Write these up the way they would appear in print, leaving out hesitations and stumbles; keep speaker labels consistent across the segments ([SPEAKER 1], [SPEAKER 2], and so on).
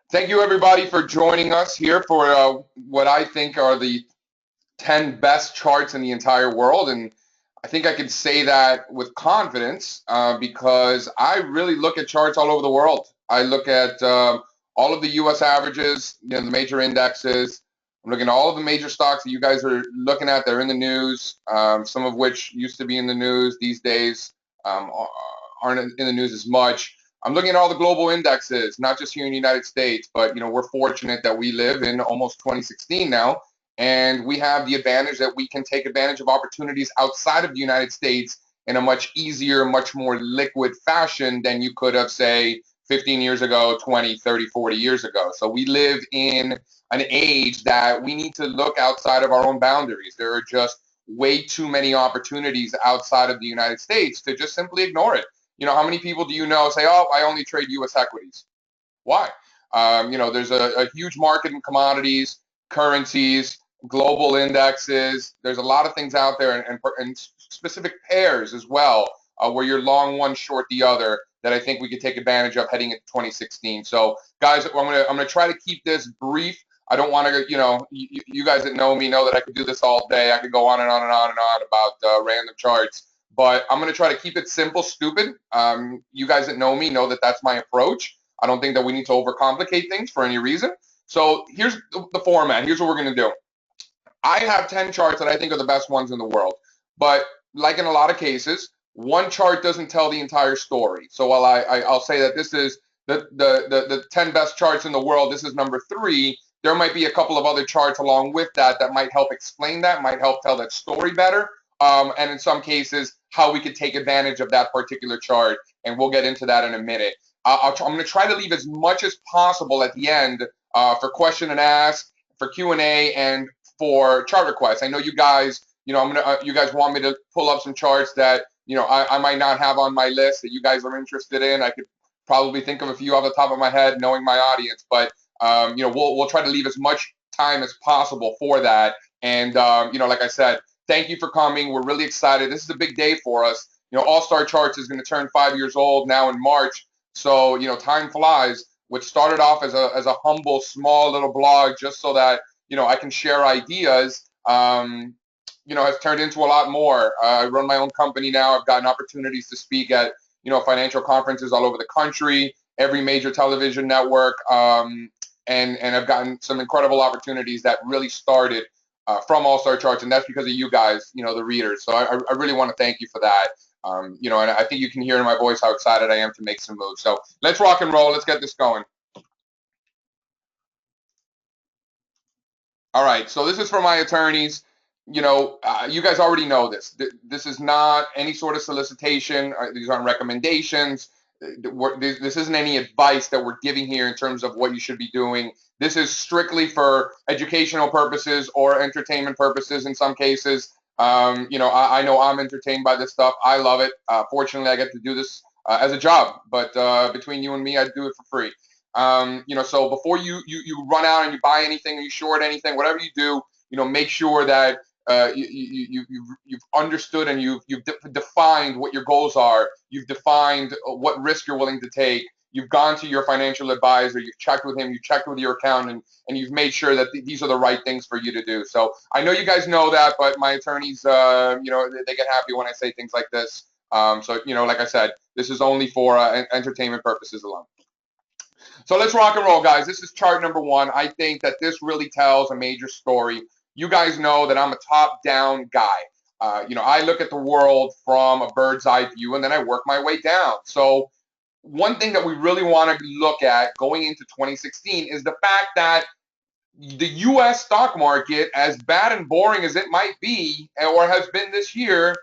[SPEAKER 1] Thank you, everybody, for joining us here for what I think are the 10 best charts in the entire world. And I think I can say that with confidence because I really look at charts all over the world. I look at all of the US averages, the major indexes. I'm looking at all of the major stocks that you guys are looking at. They're in the news, some of which used to be in the news these days um, aren't in the news as much. I'm looking at all the global indexes, not just here in the United States, but we're fortunate that we live in almost 2016 now, and we have the advantage that we can take advantage of opportunities outside of the United States in a much easier, much more liquid fashion than you could have, say, 15 years ago, 20, 30, 40 years ago. So we live in an age that we need to look outside of our own boundaries. There are just way too many opportunities outside of the United States to just simply ignore it. How many people do you know say, oh, I only trade U.S. equities? Why? There's a huge market in commodities, currencies, global indexes. There's a lot of things out there, and specific pairs as well, where you're long one, short the other, that I think we could take advantage of heading into 2016. So, guys, I'm gonna try to keep this brief. I don't want to, you guys that know me know that I could do this all day. I could go on and on and on and on about random charts, but I'm going to try to keep it simple, stupid. You guys that know me know that that's my approach. I don't think that we need to overcomplicate things for any reason. So here's the format. Here's what we're going to do. I have 10 charts that I think are the best ones in the world. But like in a lot of cases, one chart doesn't tell the entire story. So while I'll say that this is the 10 best charts in the world, this is number 3, there might be a couple of other charts along with that that might help explain that, might help tell that story better. And in some cases, how we could take advantage of that particular chart. And we'll get into that in a minute. I'm going to try to leave as much as possible at the end for question and ask, for Q&A, and for chart requests. I know you guys, you guys want me to pull up some charts that, I might not have on my list that you guys are interested in. I could probably think of a few off the top of my head, knowing my audience, but, we'll try to leave as much time as possible for that. And, like I said, thank you for coming. We're really excited. This is a big day for us. All-Star Charts is going to turn 5 years old now in March. So, time flies. What started off as a humble, small little blog just so that, I can share ideas, has turned into a lot more. I run my own company now. I've gotten opportunities to speak at, financial conferences all over the country, every major television network, and I've gotten some incredible opportunities that really started from All-Star Charts, and that's because of you guys, the readers. So I really want to thank you for that. And I think you can hear in my voice how excited I am to make some moves. So let's rock and roll. Let's get this going. All right. So this is for my attorneys. You guys already know this. This is not any sort of solicitation. These aren't recommendations. This isn't any advice that we're giving here in terms of what you should be doing. This is strictly for educational purposes or entertainment purposes in some cases. I know I'm entertained by this stuff. I love it. Fortunately, I get to do this as a job. But between you and me, I do it for free. So before you run out and you buy anything, or you short anything, whatever you do, make sure that you've understood and you've defined what your goals are. You've defined what risk you're willing to take. You've gone to your financial advisor. You've checked with him. You checked with your accountant, and you've made sure that these are the right things for you to do. So I know you guys know that, but my attorneys, they get happy when I say things like this. So like I said, this is only for entertainment purposes alone. So let's rock and roll, guys. This is chart number 1. I think that this really tells a major story. You guys know that I'm a top-down guy. I look at the world from a bird's eye view, and then I work my way down. So one thing that we really want to look at going into 2016 is the fact that the U.S. stock market, as bad and boring as it might be, or has been this year,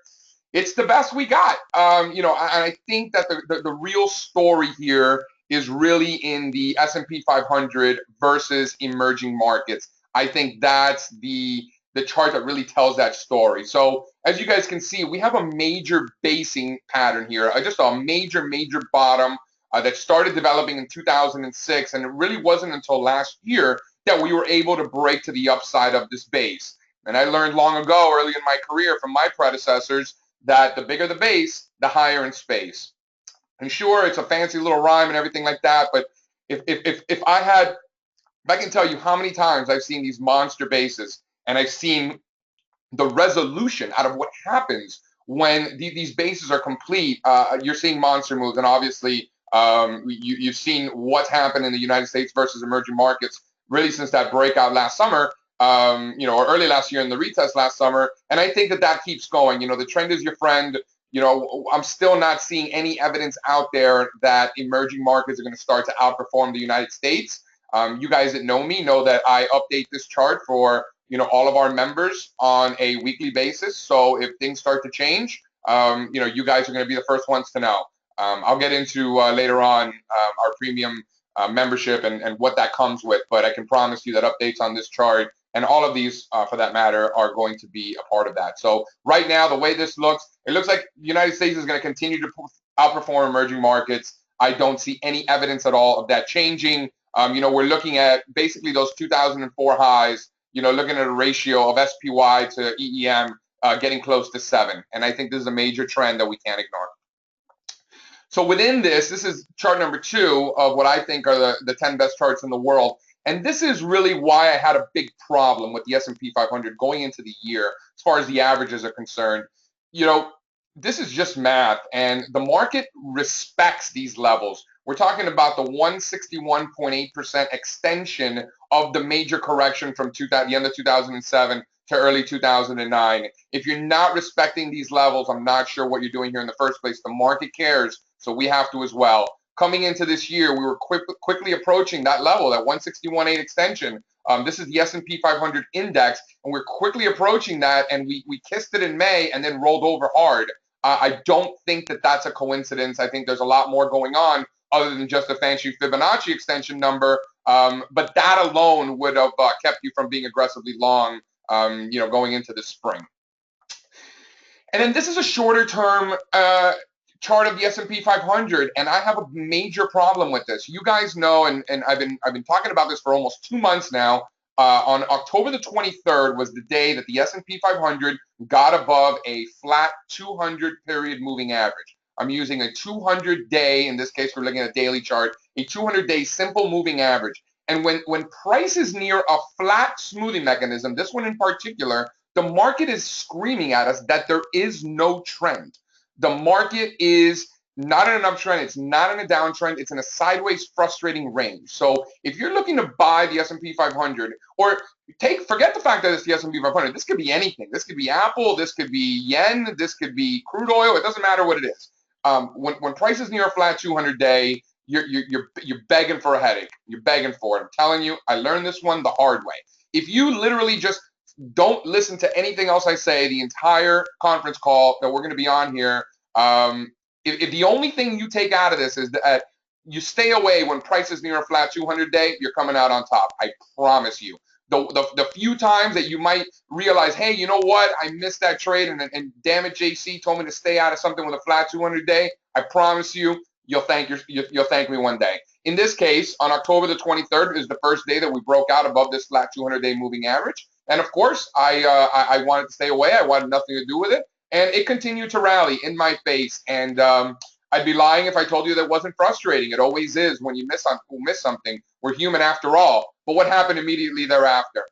[SPEAKER 1] it's the best we got. And I think that the real story here is really in the S&P 500 versus emerging markets. I think that's the chart that really tells that story. So as you guys can see, we have a major basing pattern here, just a major bottom that started developing in 2006, and it really wasn't until last year that we were able to break to the upside of this base. And I learned long ago, early in my career, from my predecessors, that the bigger the base, the higher in space. And sure, it's a fancy little rhyme and everything like that, but if I can tell you how many times I've seen these monster bases, and I've seen the resolution out of what happens when these bases are complete, you're seeing monster moves. And obviously, you've seen what's happened in the United States versus emerging markets really since that breakout last summer, or early last year in the retest last summer. And I think that that keeps going. The trend is your friend. I'm still not seeing any evidence out there that emerging markets are going to start to outperform the United States. You guys that know me know that I update this chart for all of our members on a weekly basis. So if things start to change, you guys are going to be the first ones to know. I'll get into later on our premium membership and what that comes with, but I can promise you that updates on this chart and all of these, for that matter, are going to be a part of that. So right now, the way this looks, it looks like the United States is going to continue to outperform emerging markets. I don't see any evidence at all of that changing. We're looking at basically those 2004 highs, looking at a ratio of SPY to EEM getting close to 7. And I think this is a major trend that we can't ignore. So within this is chart number 2 of what I think are the 10 best charts in the world. And this is really why I had a big problem with the S&P 500 going into the year as far as the averages are concerned. This is just math, and the market respects these levels. We're talking about the 161.8% extension of the major correction from the end of 2007 to early 2009. If you're not respecting these levels, I'm not sure what you're doing here in the first place. The market cares, so we have to as well. Coming into this year, we were quickly approaching that level, that 161.8 extension. This is the S&P 500 index, and we're quickly approaching that, and we kissed it in May and then rolled over hard. I don't think that that's a coincidence. I think there's a lot more going on other than just a fancy Fibonacci extension number. But that alone would have kept you from being aggressively long, going into the spring. And then this is a shorter term chart of the S&P 500, and I have a major problem with this. You guys know, and I've been talking about this for almost 2 months now. On October the 23rd was the day that the S&P 500 got above a flat 200 period moving average. I'm using a 200-day, in this case we're looking at a daily chart, a 200-day simple moving average. And when price is near a flat smoothing mechanism, this one in particular, the market is screaming at us that there is no trend. The market is not in an uptrend, it's not in a downtrend, it's in a sideways frustrating range. So if you're looking to buy the S&P 500, or forget the fact that it's the S&P 500, this could be anything. This could be Apple, this could be yen, this could be crude oil, it doesn't matter what it is. When price is near a flat 200-day, you're begging for a headache. You're begging for it. I'm telling you, I learned this one the hard way. If you literally just don't listen to anything else I say, the entire conference call that we're going to be on here, if the only thing you take out of this is that you stay away when price is near a flat 200-day, you're coming out on top. I promise you. The few times that you might realize, hey, you know what? I missed that trade, and damn it, JC told me to stay out of something with a flat 200-day. I promise you, you'll thank me one day. In this case, on October the 23rd is the first day that we broke out above this flat 200-day moving average. And of course, I wanted to stay away. I wanted nothing to do with it. And it continued to rally in my face. And I'd be lying if I told you that wasn't frustrating. It always is when you miss something. We're human after all. But what happened immediately thereafter?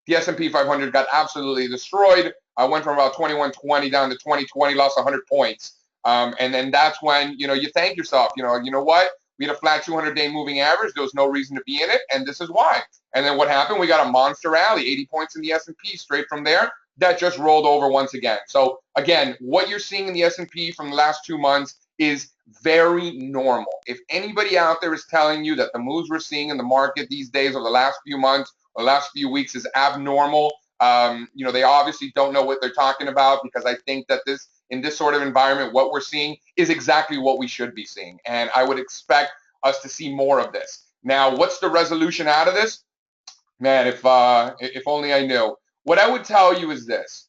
[SPEAKER 1] The S&P 500 got absolutely destroyed. I went from about 2120 down to 2020, lost 100 points. And then that's when, you thank yourself. You know what? We had a flat 200-day moving average. There was no reason to be in it, and this is why. And then what happened? We got a monster rally, 80 points in the S&P straight from there. That just rolled over once again. So again, what you're seeing in the S&P from the last 2 months is very normal. If anybody out there is telling you that the moves we're seeing in the market these days or the last few months or the last few weeks is abnormal, they obviously don't know what they're talking about, because I think that in this sort of environment, what we're seeing is exactly what we should be seeing. And I would expect us to see more of this. Now, what's the resolution out of this? Man, if only I knew. What I would tell you is this.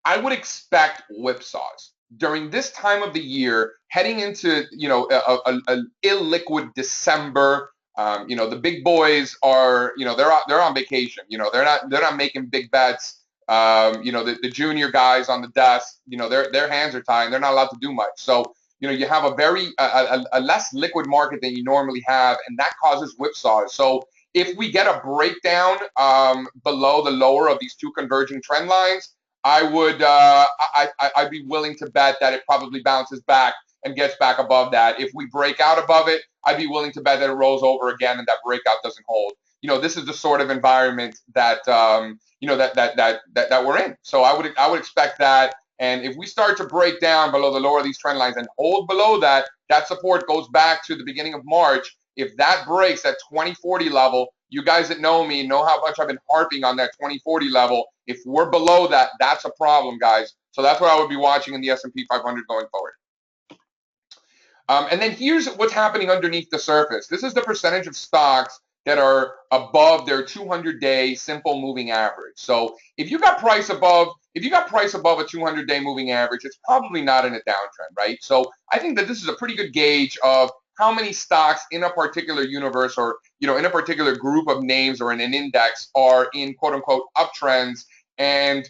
[SPEAKER 1] I would expect whipsaws during this time of the year, heading into an illiquid December. The big boys are they're on vacation. They're not making big bets. The junior guys on the desk, their hands are tied. They're not allowed to do much. So you have a a less liquid market than you normally have, and that causes whipsaws. So if we get a breakdown below the lower of these two converging trend lines, I'd be willing to bet that it probably bounces back and gets back above that. If we break out above it, I'd be willing to bet that it rolls over again and that breakout doesn't hold. This is the sort of environment that that we're in. So I would expect that. And if we start to break down below the lower of these trend lines and hold below that, that support goes back to the beginning of March. If that breaks that 2040 level, you guys that know me know how much I've been harping on that 2040 level. If we're below that, that's a problem, guys. So that's what I would be watching in the S&P 500 going forward. And then here's what's happening underneath the surface. This is the percentage of stocks that are above their 200-day simple moving average. So if you got price above a 200-day moving average, it's probably not in a downtrend, right? So I think that this is a pretty good gauge of how many stocks in a particular universe or in a particular group of names or in an index are in quote unquote uptrends. And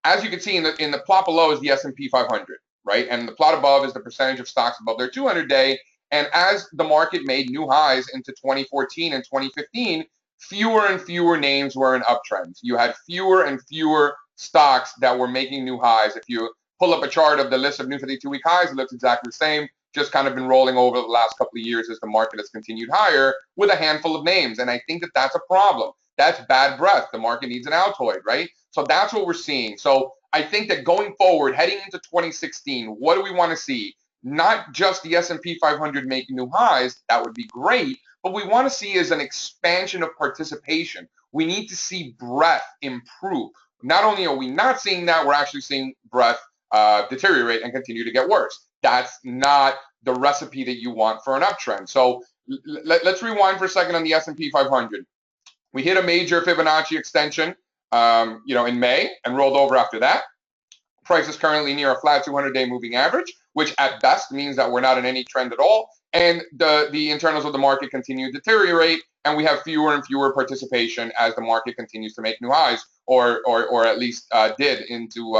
[SPEAKER 1] as you can see in the plot below is the S&P 500, right? And the plot above is the percentage of stocks above their 200-day. And as the market made new highs into 2014 and 2015, fewer and fewer names were in uptrends. You had fewer and fewer stocks that were making new highs. If you pull up a chart of the list of new 52-week highs, it looks exactly the same, just kind of been rolling over the last couple of years as the market has continued higher with a handful of names. And I think that that's a problem. That's bad breath. The market needs an Altoid, right? So that's what we're seeing. So I think that going forward, heading into 2016, what do we want to see? Not just the S&P 500 making new highs, that would be great, but we want to see is an expansion of participation. We need to see breadth improve. Not only are we not seeing that, we're actually seeing breadth deteriorate and continue to get worse. That's not the recipe that you want for an uptrend. So let's rewind for a second on the S&P 500. We hit a major Fibonacci extension, in May and rolled over after that. Price is currently near a flat 200-day moving average, which at best means that we're not in any trend at all. And the internals of the market continue to deteriorate, and we have fewer and fewer participation as the market continues to make new highs, or at least did into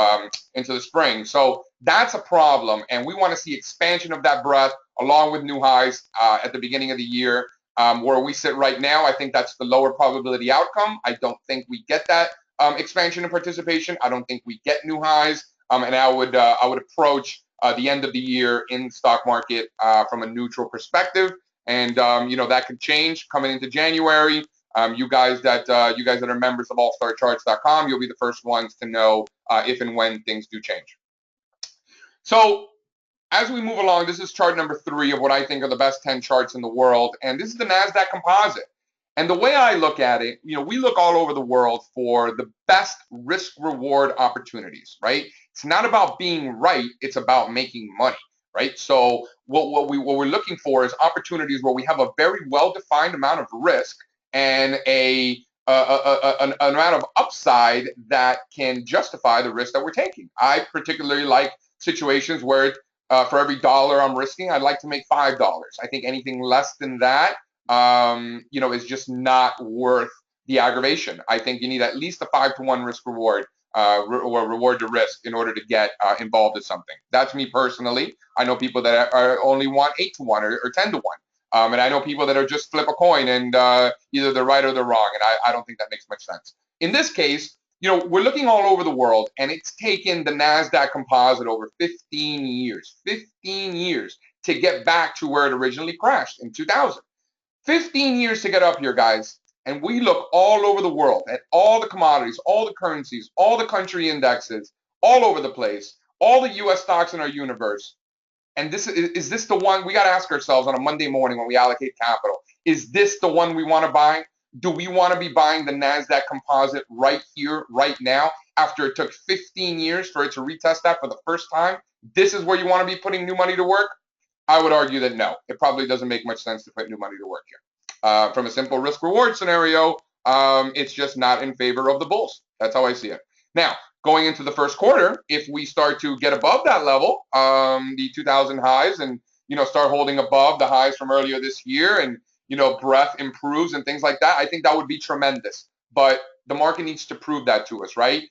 [SPEAKER 1] the spring. So that's a problem, and we want to see expansion of that breadth along with new highs at the beginning of the year. Where we sit right now, I think that's the lower probability outcome. I don't think we get that expansion and participation. I don't think we get new highs, and I would approach the end of the year in the stock market from a neutral perspective. And that could change coming into January. You guys that are members of allstarcharts.com, you'll be the first ones to know if and when things do change. So as we move along, this is chart number 3 of what I think are the best 10 charts in the world, and this is the Nasdaq Composite. And the way I look at it, we look all over the world for the best risk-reward opportunities, right? It's not about being right, it's about making money, right? So what we're looking for is opportunities where we have a very well-defined amount of risk and an amount of upside that can justify the risk that we're taking. I particularly like situations where for every dollar I'm risking, I'd like to make $5. I think anything less than that is just not worth the aggravation. I think you need at least a 5-to-1 risk reward or reward to risk in order to get involved in something. That's me personally. I know people that only want 8-to-1 or 10-to-1. And I know people that are just flip a coin and either they're right or they're wrong. And I don't think that makes much sense. In this case, we're looking all over the world, and it's taken the Nasdaq Composite over 15 years to get back to where it originally crashed in 2000. 15 years to get up here, guys. And we look all over the world at all the commodities, all the currencies, all the country indexes, all over the place, all the U.S. stocks in our universe. And is this the one we got to ask ourselves on a Monday morning when we allocate capital? Is this the one we want to buy? Do we want to be buying the Nasdaq Composite right here, right now, after it took 15 years for it to retest that for the first time? This is where you want to be putting new money to work? I would argue that no, it probably doesn't make much sense to put new money to work here. From a simple risk-reward scenario, it's just not in favor of the bulls. That's how I see it. Now, going into the first quarter, if we start to get above that level, the 2000 highs, and start holding above the highs from earlier this year, and breadth improves and things like that, I think that would be tremendous. But the market needs to prove that to us, right?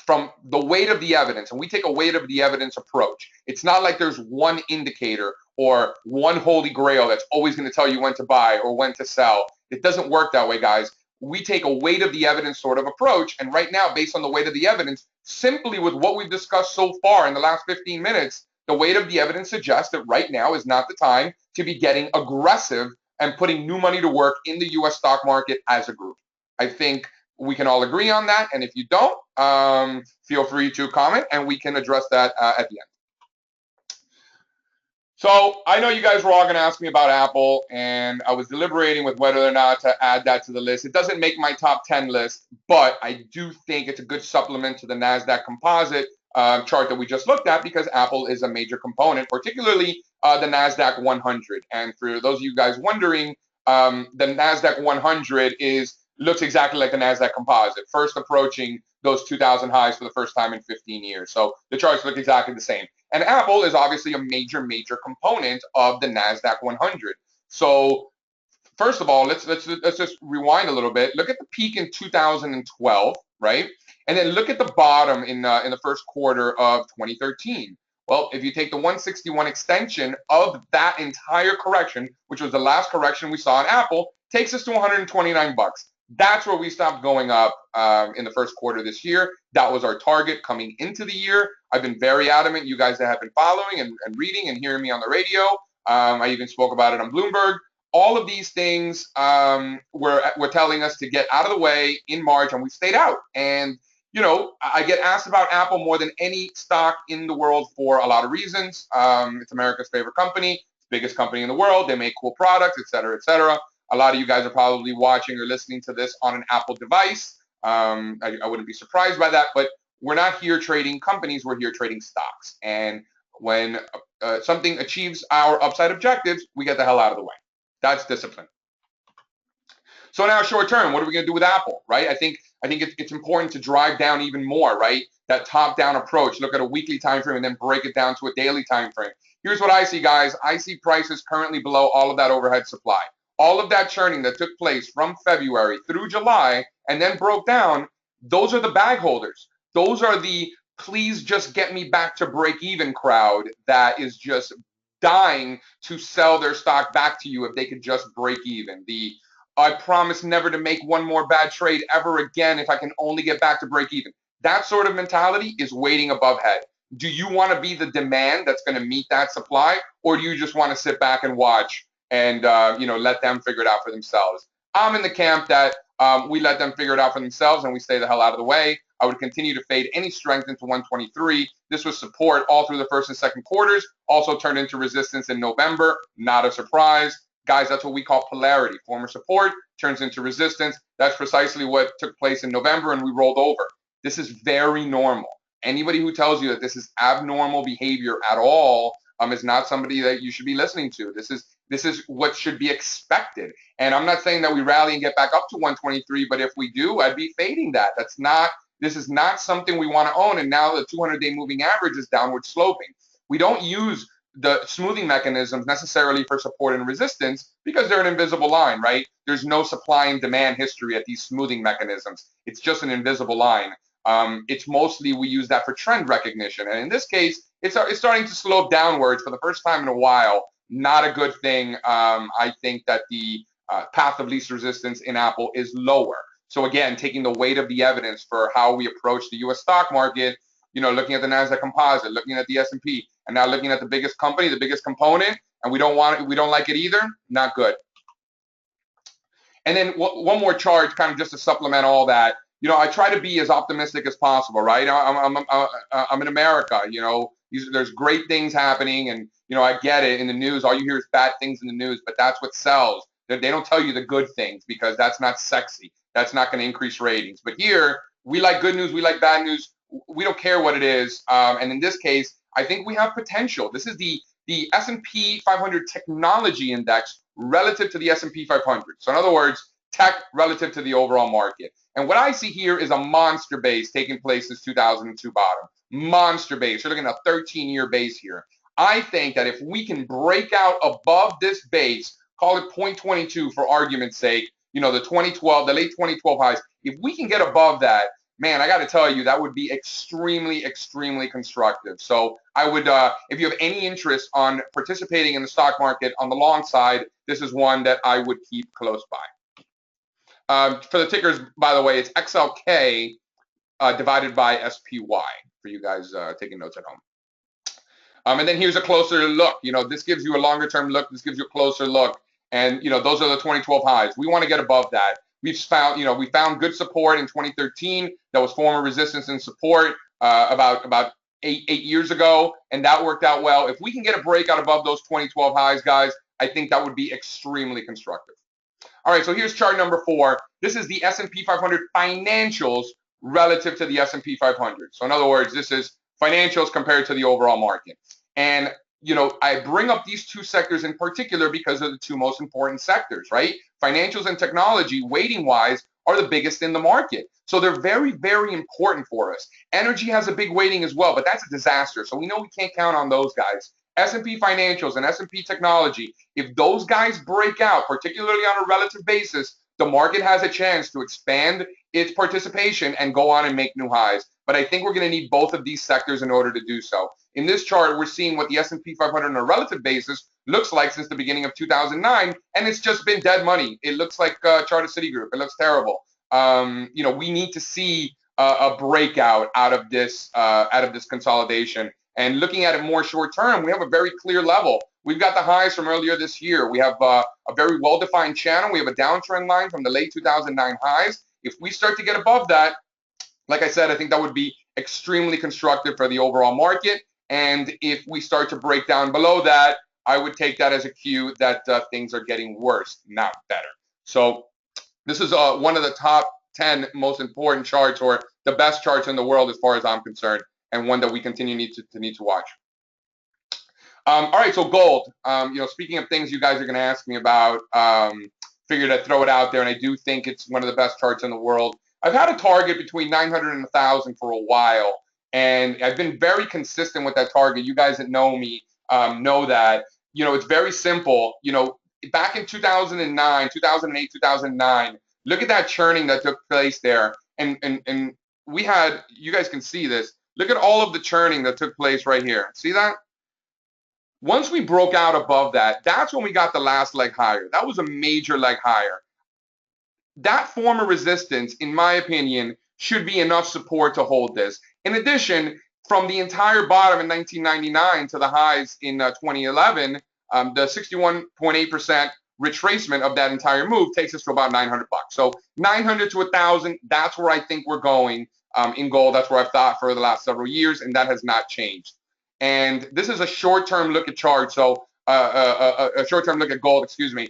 [SPEAKER 1] from the weight of the evidence, and we take a weight of the evidence approach. It's not like there's one indicator or one holy grail that's always going to tell you when to buy or when to sell. It doesn't work that way, guys. We take a weight of the evidence sort of approach, and right now, based on the weight of the evidence, simply with what we've discussed so far in the last 15 minutes, the weight of the evidence suggests that right now is not the time to be getting aggressive and putting new money to work in the U.S. stock market as a group. I think we can all agree on that, and if you don't, feel free to comment, and we can address that at the end. So I know you guys were all going to ask me about Apple, and I was deliberating with whether or not to add that to the list. It doesn't make my top 10 list, but I do think it's a good supplement to the Nasdaq Composite chart that we just looked at, because Apple is a major component, particularly the Nasdaq 100. And for those of you guys wondering, the Nasdaq 100 looks exactly like the Nasdaq Composite, first approaching those 2000 highs for the first time in 15 years. So the charts look exactly the same. And Apple is obviously a major component of the Nasdaq 100. So first of all, let's just rewind a little bit. Look at the peak in 2012, right? And then look at the bottom in the first quarter of 2013. Well, if you take the 161 extension of that entire correction, which was the last correction we saw in Apple, takes us to 129 bucks. That's where we stopped going up in the first quarter this year. That was our target coming into the year. I've been very adamant. You guys that have been following and reading and hearing me on the radio, I even spoke about it on Bloomberg. All of these things were telling us to get out of the way in March, and we stayed out. And, you know, I get asked about Apple more than any stock in the world for a lot of reasons. It's America's favorite company, biggest company in the world. They make cool products, et cetera, et cetera. A lot of you guys are probably watching or listening to this on an Apple device. I wouldn't be surprised by that, but we're not here trading companies. We're here trading stocks. And when something achieves our upside objectives, we get the hell out of the way. That's discipline. So now short term, what are we going to do with Apple, right? I think it's important to drive down even more, right? That top-down approach. Look at a weekly time frame and then break it down to a daily time frame. Here's what I see, guys. I see prices currently below all of that overhead supply. All of that churning that took place from February through July and then broke down, those are the bag holders. Those are the please just get me back to break even crowd that is just dying to sell their stock back to you if they could just break even. I promise never to make one more bad trade ever again if I can only get back to break even. That sort of mentality is waiting above head. Do you want to be the demand that's going to meet that supply, or do you just want to sit back and watch and let them figure it out for themselves? I'm in the camp that we let them figure it out for themselves and we stay the hell out of the way. I would continue to fade any strength into 123. This was support all through the first and second quarters, also turned into resistance in November. Not a surprise. Guys, that's what we call polarity. Former support turns into resistance. That's precisely what took place in November, and we rolled over. This is very normal. Anybody who tells you that this is abnormal behavior at all is not somebody that you should be listening to. This is what should be expected. And I'm not saying that we rally and get back up to 123, but if we do, I'd be fading that. This is not something we want to own. And now the 200-day moving average is downward sloping. We don't use the smoothing mechanisms necessarily for support and resistance because they're an invisible line, right? There's no supply and demand history at these smoothing mechanisms. It's just an invisible line. It's mostly we use that for trend recognition. And in this case, it's starting to slope downwards for the first time in a while. Not a good thing. I think that the path of least resistance in Apple is lower. So again, taking the weight of the evidence for how we approach the U.S. stock market, looking at the Nasdaq Composite, looking at the S&P, and now looking at the biggest company, the biggest component, and we don't like it either. Not good. And then one more chart, kind of just to supplement all that. I try to be as optimistic as possible, right? I'm in America. There's great things happening, and I get it. In the news, all you hear is bad things in the news, but that's what sells. They don't tell you the good things because that's not sexy. That's not going to increase ratings. But here, we like good news. We like bad news. We don't care what it is. And in this case, I think we have potential. This is the S&P 500 technology index relative to the S&P 500. So in other words, tech relative to the overall market. And what I see here is a monster base taking place since 2002 bottom. Monster base. You're looking at a 13-year base here. I think that if we can break out above this base, call it 0.22 for argument's sake, the late 2012 highs, if we can get above that, man, I got to tell you, that would be extremely, extremely constructive. So I would, if you have any interest on participating in the stock market on the long side, this is one that I would keep close by. For the tickers, by the way, it's XLK divided by SPY for you guys taking notes at home. And then here's a closer look. This gives you a longer term look. This gives you a closer look. And, those are the 2012 highs. We want to get above that. We found good support in 2013. That was former resistance and support about eight years ago. And that worked out well. If we can get a breakout above those 2012 highs, guys, I think that would be extremely constructive. All right, so here's chart number 4. This is the S&P 500 financials relative to the S&P 500. So in other words, this is financials compared to the overall market. And, I bring up these two sectors in particular because they're the two most important sectors, right? Financials and technology, weighting-wise, are the biggest in the market. So they're very, very important for us. Energy has a big weighting as well, but that's a disaster. So we know we can't count on those guys. S&P financials and S&P technology, if those guys break out, particularly on a relative basis, the market has a chance to expand its participation and go on and make new highs. But I think we're going to need both of these sectors in order to do so. In this chart, we're seeing what the S&P 500 on a relative basis looks like since the beginning of 2009, and it's just been dead money. It looks like a chart of Citigroup. It looks terrible. We need to see a breakout out of this consolidation. And looking at it more short term, we have a very clear level. We've got the highs from earlier this year. We have a very well-defined channel. We have a downtrend line from the late 2009 highs. If we start to get above that, like I said, I think that would be extremely constructive for the overall market. And if we start to break down below that, I would take that as a cue that things are getting worse, not better. So this is one of the top 10 most important charts, or the best charts in the world as far as I'm concerned, and one that we continue need to watch. All right, so gold. Speaking of things you guys are going to ask me about, figured I'd throw it out there, and I do think it's one of the best charts in the world. I've had a target between 900 and 1,000 for a while, and I've been very consistent with that target. You guys that know me know that. It's very simple. Back in 2009, 2008, 2009, look at that churning that took place there, and we had, you guys can see this. Look at all of the churning that took place right here. See that? Once we broke out above that, that's when we got the last leg higher. That was a major leg higher. That form of resistance, in my opinion, should be enough support to hold this. In addition, from the entire bottom in 1999 to the highs in 2011, the 61.8% retracement of that entire move takes us to about $900. So 900 to 1,000, that's where I think we're going in gold. That's where I've thought for the last several years, and that has not changed. And this is a short-term look at chart. So a short-term look at gold, excuse me.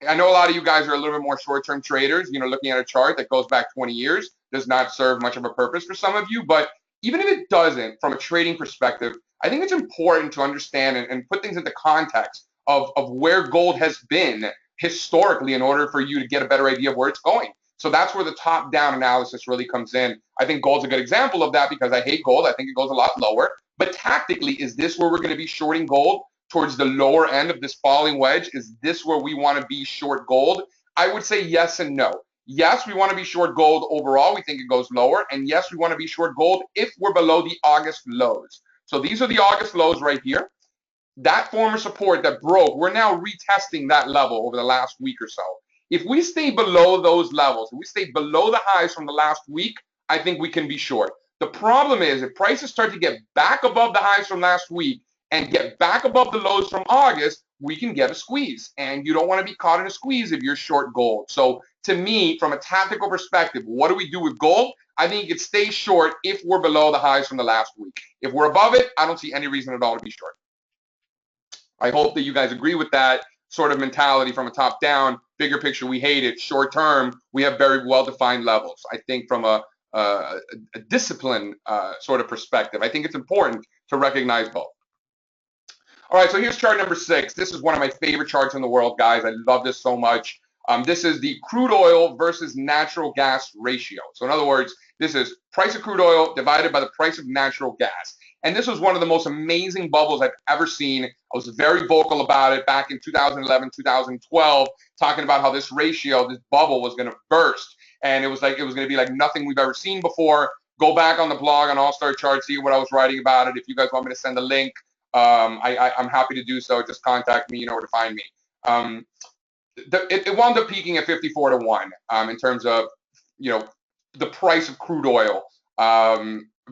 [SPEAKER 1] I know a lot of you guys are a little bit more short-term traders. Looking at a chart that goes back 20 years does not serve much of a purpose for some of you. But even if it doesn't, from a trading perspective, I think it's important to understand and put things into context of where gold has been historically in order for you to get a better idea of where it's going. So that's where the top-down analysis really comes in. I think gold's a good example of that because I hate gold. I think it goes a lot lower. But tactically, is this where we're going to be shorting gold? Towards the lower end of this falling wedge? Is this where we want to be short gold? I would say yes and no. Yes, we want to be short gold overall. We think it goes lower. And yes, we want to be short gold if we're below the August lows. So these are the August lows right here. That former support that broke, we're now retesting that level over the last week or so. If we stay below those levels, if we stay below the highs from the last week, I think we can be short. The problem is if prices start to get back above the highs from last week, and get back above the lows from August, we can get a squeeze. And you don't want to be caught in a squeeze if you're short gold. So to me, from a tactical perspective, what do we do with gold? I think it stays short if we're below the highs from the last week. If we're above it, I don't see any reason at all to be short. I hope that you guys agree with that sort of mentality from a top down, bigger picture, we hate it. Short term, we have very well-defined levels. I think from a discipline sort of perspective, I think it's important to recognize both. All right, so here's chart number 6. This is one of my favorite charts in the world, guys. I love this so much. This is the crude oil versus natural gas ratio. So in other words, this is price of crude oil divided by the price of natural gas. And this was one of the most amazing bubbles I've ever seen. I was very vocal about it back in 2011, 2012, talking about how this ratio, this bubble was going to burst. and it was going to be like nothing we've ever seen before. Go back on the blog on All Star Chart, see what I was writing about it. If you guys want me to send a link, I'm happy to do so. Just contact me. You know where to find me. It wound up peaking at 54 to 1 in terms of, the price of crude oil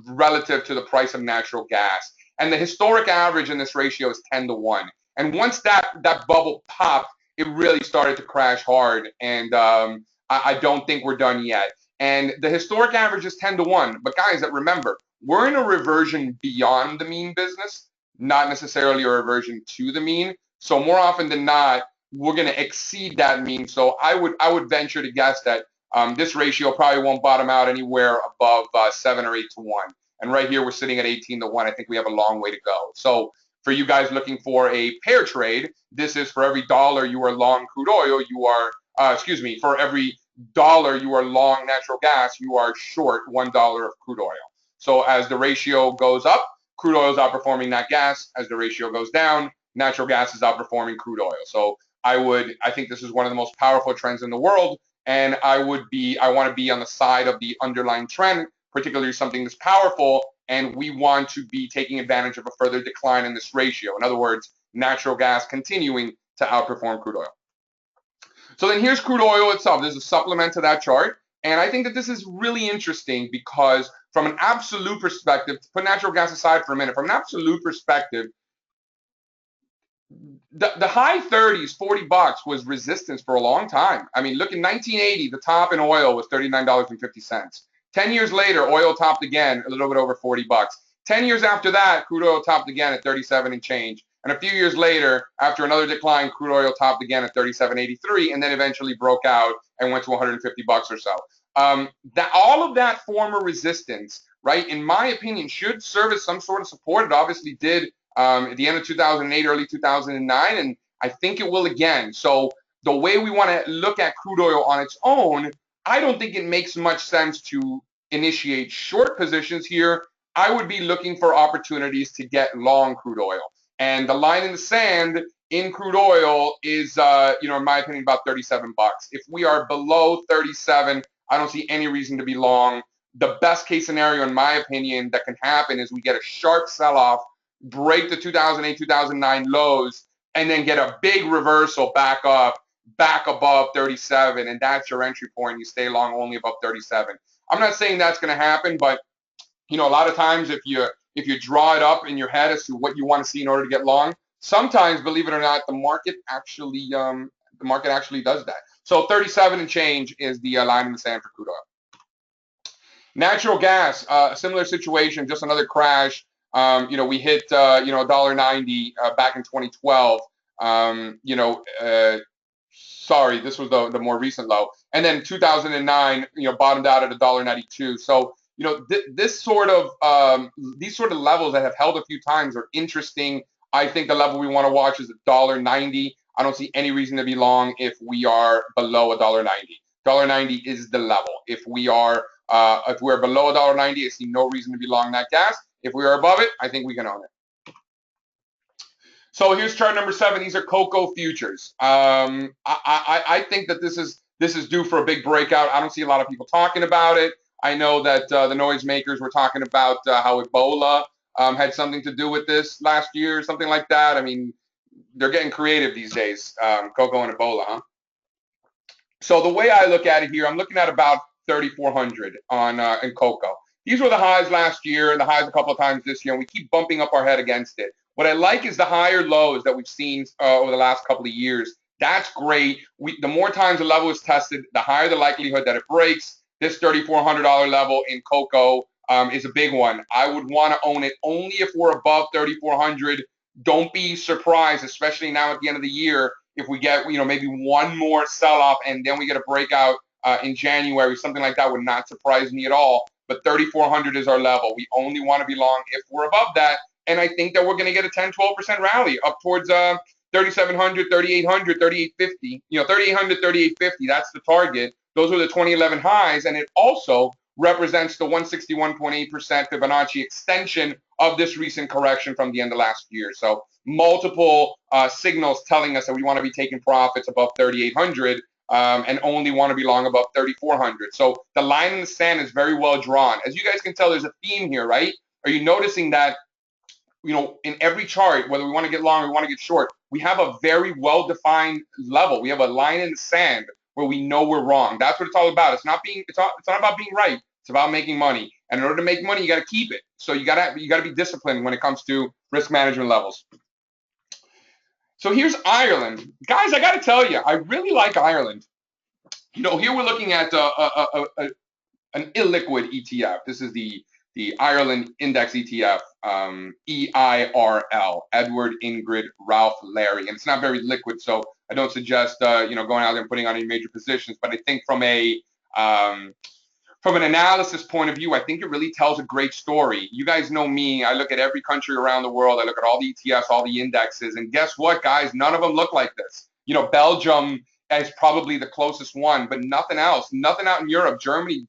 [SPEAKER 1] relative to the price of natural gas. And the historic average in this ratio is 10 to 1. And once that bubble popped, it really started to crash hard. And I don't think we're done yet. And the historic average is 10 to 1. But guys, remember, we're in a reversion beyond the mean business, not necessarily a reversion to the mean. So more often than not, we're going to exceed that mean. So I would venture to guess that this ratio probably won't bottom out anywhere above 7 or 8 to 1. And right here, we're sitting at 18 to 1. I think we have a long way to go. So for you guys looking for a pair trade, this is for every dollar you are long crude oil, you are, for every dollar you are long natural gas, you are short $1 of crude oil. So as the ratio goes up, crude oil is outperforming that gas. As the ratio goes down, natural gas is outperforming crude oil. So I think this is one of the most powerful trends in the world, and I want to be on the side of the underlying trend, particularly something that's powerful, and we want to be taking advantage of a further decline in this ratio. In other words, natural gas continuing to outperform crude oil. So then here's crude oil itself. There's a supplement to that chart, and I think that this is really interesting because from an absolute perspective, put natural gas aside for a minute, from an absolute perspective, the high 30s, $40 was resistance for a long time. I mean, look, in 1980, the top in oil was $39.50. 10 years later, oil topped again, a little bit over $40. 10 years after that, crude oil topped again at 37 and change. And a few years later, after another decline, crude oil topped again at 37.83, and then eventually broke out and went to 150 bucks or so. All of that former resistance, right, in my opinion, should serve as some sort of support. It obviously did at the end of 2008, early 2009, and I think it will again. So the way we want to look at crude oil on its own, I don't think it makes much sense to initiate short positions here. I would be looking for opportunities to get long crude oil. And the line in the sand in crude oil is, in my opinion, about 37 bucks. If we are below 37, I don't see any reason to be long. The best case scenario, in my opinion, that can happen is we get a sharp sell-off, break the 2008, 2009 lows, and then get a big reversal back up, back above 37, and that's your entry point. You stay long only above 37. I'm not saying that's going to happen, but a lot of times if you draw it up in your head as to what you want to see in order to get long, sometimes, believe it or not, the market actually does that. So 37 and change is the line in the sand for crude oil. Natural gas, a similar situation, just another crash. We hit $1.90 back in 2012. Sorry, this was the more recent low, and then 2009, bottomed out at $1.92. So these sort of levels that have held a few times are interesting. I think the level we want to watch is $1.90. I don't see any reason to be long if we are below $1.90. $1.90 is the level. If we're below $1.90, I see no reason to be long that gas. If we are above it, I think we can own it. So here's chart number 7. These are cocoa futures. I think that this is due for a big breakout. I don't see a lot of people talking about it. I know that the noisemakers were talking about how Ebola had something to do with this last year, something like that. I mean, they're getting creative these days, cocoa and Ebola, huh? So the way I look at it here, I'm looking at about 3,400 in cocoa. These were the highs last year and the highs a couple of times this year, and we keep bumping up our head against it. What I like is the higher lows that we've seen over the last couple of years. That's great. The more times the level is tested, the higher the likelihood that it breaks. This $3,400 level in cocoa is a big one. I would want to own it only if we're above 3,400. Don't be surprised, especially now at the end of the year, if we get maybe one more sell-off and then we get a breakout in January. Something like that would not surprise me at all. But 3,400 is our level. We only want to be long if we're above that. And I think that we're going to get a 10-12% rally up towards 3,700, 3,800, 3,850. 3,800, 3,850. That's the target. Those are the 2011 highs, and it also represents the 161.8% Fibonacci extension of this recent correction from the end of last year. So multiple signals telling us that we want to be taking profits above 3,800. and only want to be long above 3,400. So the line in the sand is very well drawn. As you guys can tell, there's a theme here, right? Are you noticing that, in every chart, whether we want to get long or we want to get short, we have a very well-defined level. We have a line in the sand where we know we're wrong. That's what it's all about. It's not about being right. It's about making money. And in order to make money, you got to keep it. So you got to be disciplined when it comes to risk management levels. So here's Ireland. Guys, I got to tell you, I really like Ireland. Here we're looking at an illiquid ETF. This is the Ireland Index ETF, EIRL, Edward, Ingrid, Ralph, Larry. And it's not very liquid, so I don't suggest going out there and putting on any major positions. But I think from an analysis point of view, I think it really tells a great story. You guys know me. I look at every country around the world. I look at all the ETFs, all the indexes. And guess what, guys? None of them look like this. Belgium is probably the closest one, but nothing else. Nothing out in Europe. Germany,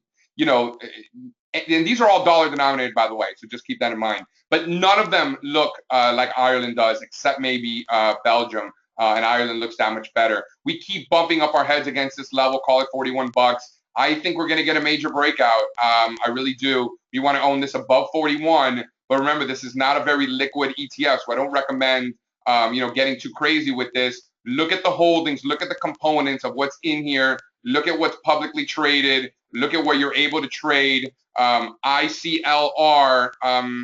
[SPEAKER 1] and these are all dollar denominated, by the way, so just keep that in mind. But none of them look like Ireland does, except maybe Belgium, and Ireland looks that much better. We keep bumping up our heads against this level, call it 41 bucks. I think we're going to get a major breakout. I really do. You want to own this above 41, but remember, this is not a very liquid ETF, so I don't recommend getting too crazy with this. Look at the holdings, look at the components of what's in here, look at what's publicly traded, look at where you're able to trade. ICLR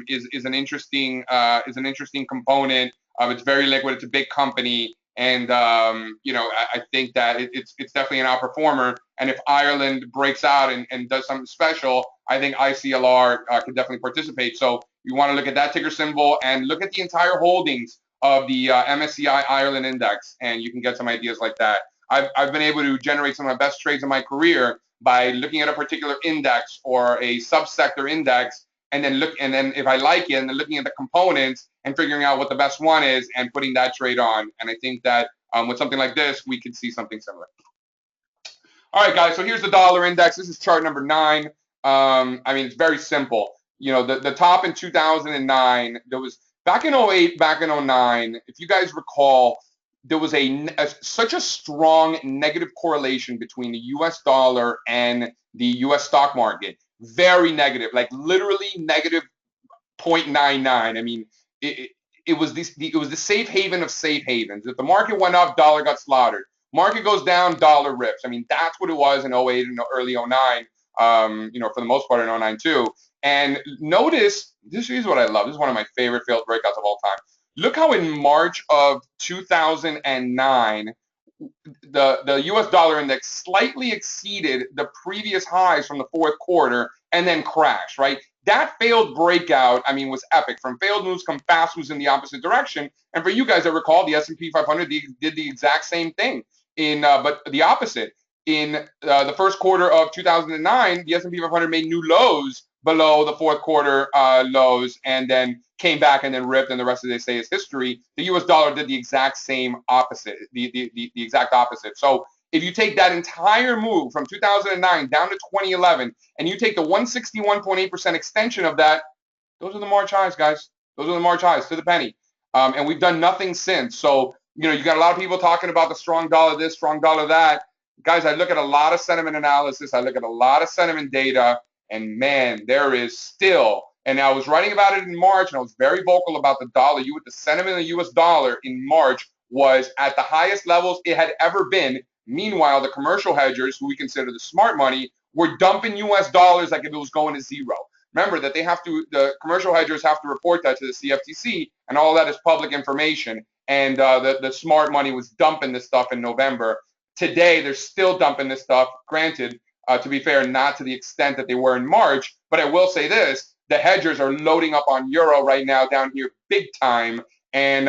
[SPEAKER 1] is an interesting component. It's very liquid. It's a big company, and I think that it's definitely an outperformer. And if Ireland breaks out and does something special, I think ICLR can definitely participate. So you want to look at that ticker symbol and look at the entire holdings of the MSCI Ireland Index, and you can get some ideas like that. I've been able to generate some of my best trades in my career by looking at a particular index or a subsector index, and then if I like it, and then looking at the components and figuring out what the best one is and putting that trade on. And I think that with something like this, we could see something similar. All right, guys. So here's the dollar index. This is chart number 9. It's very simple. The top in 2009, there was back in 08, back in 09. If you guys recall, there was such a strong negative correlation between the U.S. dollar and the U.S. stock market. Very negative, like literally negative 0.99. It was the safe haven of safe havens. If the market went up, dollar got slaughtered. Market goes down, dollar rips. That's what it was in 08 and early 09. For the most part in 09 too. And notice, this is what I love. This is one of my favorite failed breakouts of all time. Look how in March of 2009, the U.S. dollar index slightly exceeded the previous highs from the fourth quarter and then crashed, right? That failed breakout, was epic. From failed moves come fast moves in the opposite direction. And for you guys that recall, the S&P 500 did the exact same thing, but the opposite. In the first quarter of 2009, the S&P 500 made new lows below the fourth quarter lows, and then came back and then ripped, and the rest of they say is history. The U.S. dollar did the exact same opposite, the exact opposite. So if you take that entire move from 2009 down to 2011, and you take the 161.8% extension of that, those are the March highs, guys. Those are the March highs to the penny. And we've done nothing since. So, you got a lot of people talking about the strong dollar this, strong dollar that. Guys, I look at a lot of sentiment analysis. I look at a lot of sentiment data. And man, there is still, and I was writing about it in March, and I was very vocal about the dollar. The sentiment of the U.S. dollar in March was at the highest levels it had ever been. Meanwhile, the commercial hedgers, who we consider the smart money, were dumping U.S. dollars like if it was going to zero. Remember that the commercial hedgers have to report that to the CFTC, and all that is public information. And the smart money was dumping this stuff in November. Today, they're still dumping this stuff. Granted, to be fair, not to the extent that they were in March, but I will say this, the hedgers are loading up on euro right now down here big time, and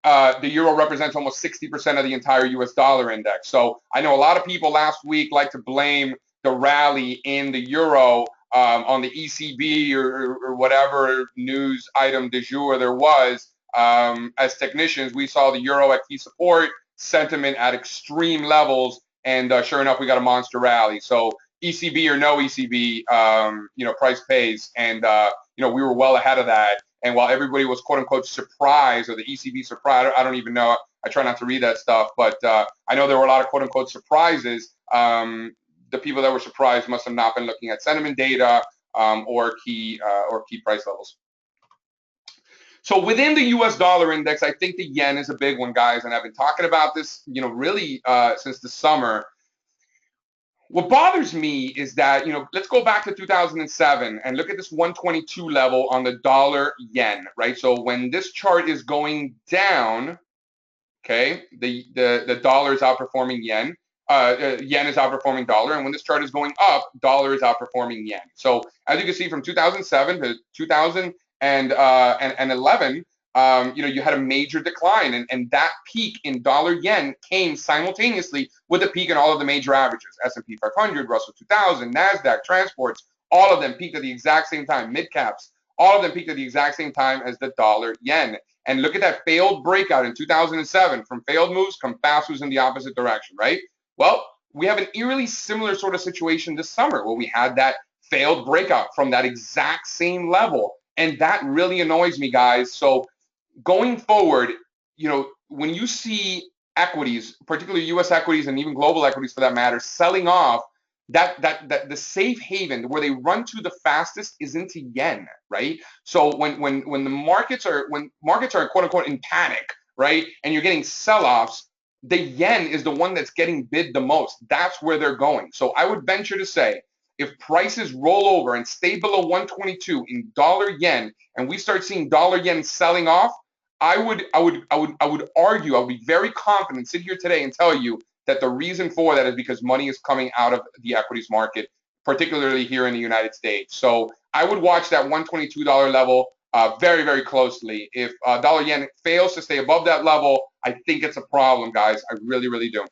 [SPEAKER 1] the euro represents almost 60% of the entire U.S. dollar index. So I know a lot of people last week like to blame the rally in the euro on the ECB or whatever news item du jour there was. As technicians, we saw the euro at key support, sentiment at extreme levels, and sure enough, we got a monster rally. So ECB or no ECB, price pays, and we were well ahead of that. And while everybody was quote unquote surprised, or the ECB surprised, I don't even know. I try not to read that stuff, but I know there were a lot of quote unquote surprises. The people that were surprised must have not been looking at sentiment data or key price levels. So within the U.S. dollar index, I think the yen is a big one, guys, and I've been talking about this, really since the summer. What bothers me is that, let's go back to 2007 and look at this 122 level on the dollar yen, right? So when this chart is going down, okay, the dollar is outperforming yen. Yen is outperforming dollar, and when this chart is going up, dollar is outperforming yen. So as you can see, from 2007 to 2011, you had a major decline, and that peak in dollar yen came simultaneously with a peak in all of the major averages: S&P 500, Russell 2000, Nasdaq, transports. All of them peaked at the exact same time. Mid caps, all of them peaked at the exact same time as the dollar yen. And look at that failed breakout in 2007. From failed moves come fast moves in the opposite direction, right? Well, we have an eerily similar sort of situation this summer where we had that failed breakout from that exact same level. And that really annoys me, guys. So going forward, when you see equities, particularly U.S. equities and even global equities for that matter, selling off, that the safe haven where they run to the fastest is into yen, right? So when the markets are quote unquote in panic, right, and you're getting sell-offs, the yen is the one that's getting bid the most. That's where they're going. So I would venture to say, if prices roll over and stay below 122 in dollar yen, and we start seeing dollar yen selling off, I would argue, I would be very confident, sit here today and tell you that the reason for that is because money is coming out of the equities market, particularly here in the United States. So I would watch that $122 level very, very closely. If dollar yen fails to stay above that level, I think it's a problem, guys. I really, really do.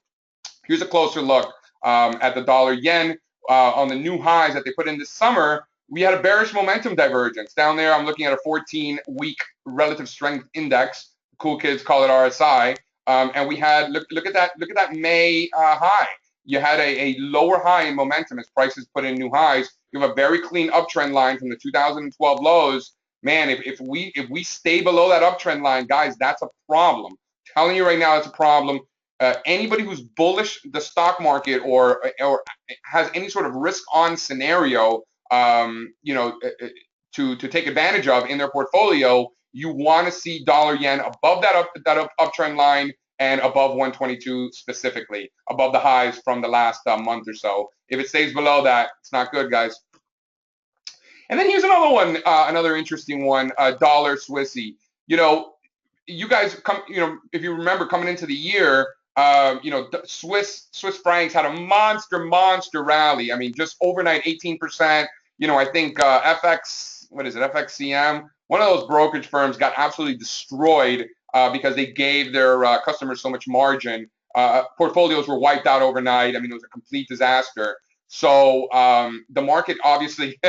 [SPEAKER 1] Here's a closer look at the dollar yen on the new highs that they put in this summer. We had a bearish momentum divergence. Down there, I'm looking at a 14-week relative strength index. Cool kids call it RSI. And we had, look at that May high. You had a lower high in momentum as prices put in new highs. You have a very clean uptrend line from the 2012 lows. Man, if we stay below that uptrend line, guys, that's a problem. I'm telling you right now, it's a problem. Anybody who's bullish the stock market or has any sort of risk-on scenario, to take advantage of in their portfolio, you want to see dollar yen above that uptrend line and above 122 specifically, above the highs from the last month or so. If it stays below that, it's not good, guys. And then here's another one, another interesting one, dollar Swissy. You guys if you remember coming into the year, Swiss francs had a monster rally. I mean, just overnight 18%. I think FXCM, one of those brokerage firms, got absolutely destroyed because they gave their customers so much margin. Portfolios were wiped out overnight. I mean, it was a complete disaster. So the market obviously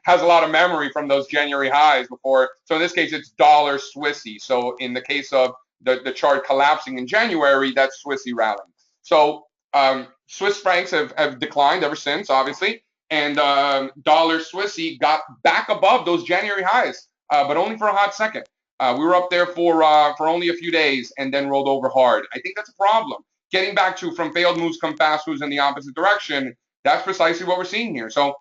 [SPEAKER 1] has a lot of memory from those January highs before. So in this case, it's dollar Swissy. So in the case of the chart collapsing in January, that's Swissy rallying. So Swiss francs have declined ever since, obviously. And dollar Swissy got back above those January highs, but only for a hot second. We were up there for only a few days and then rolled over hard. I think that's a problem. Getting back to from failed moves come fast moves in the opposite direction, that's precisely what we're seeing here. So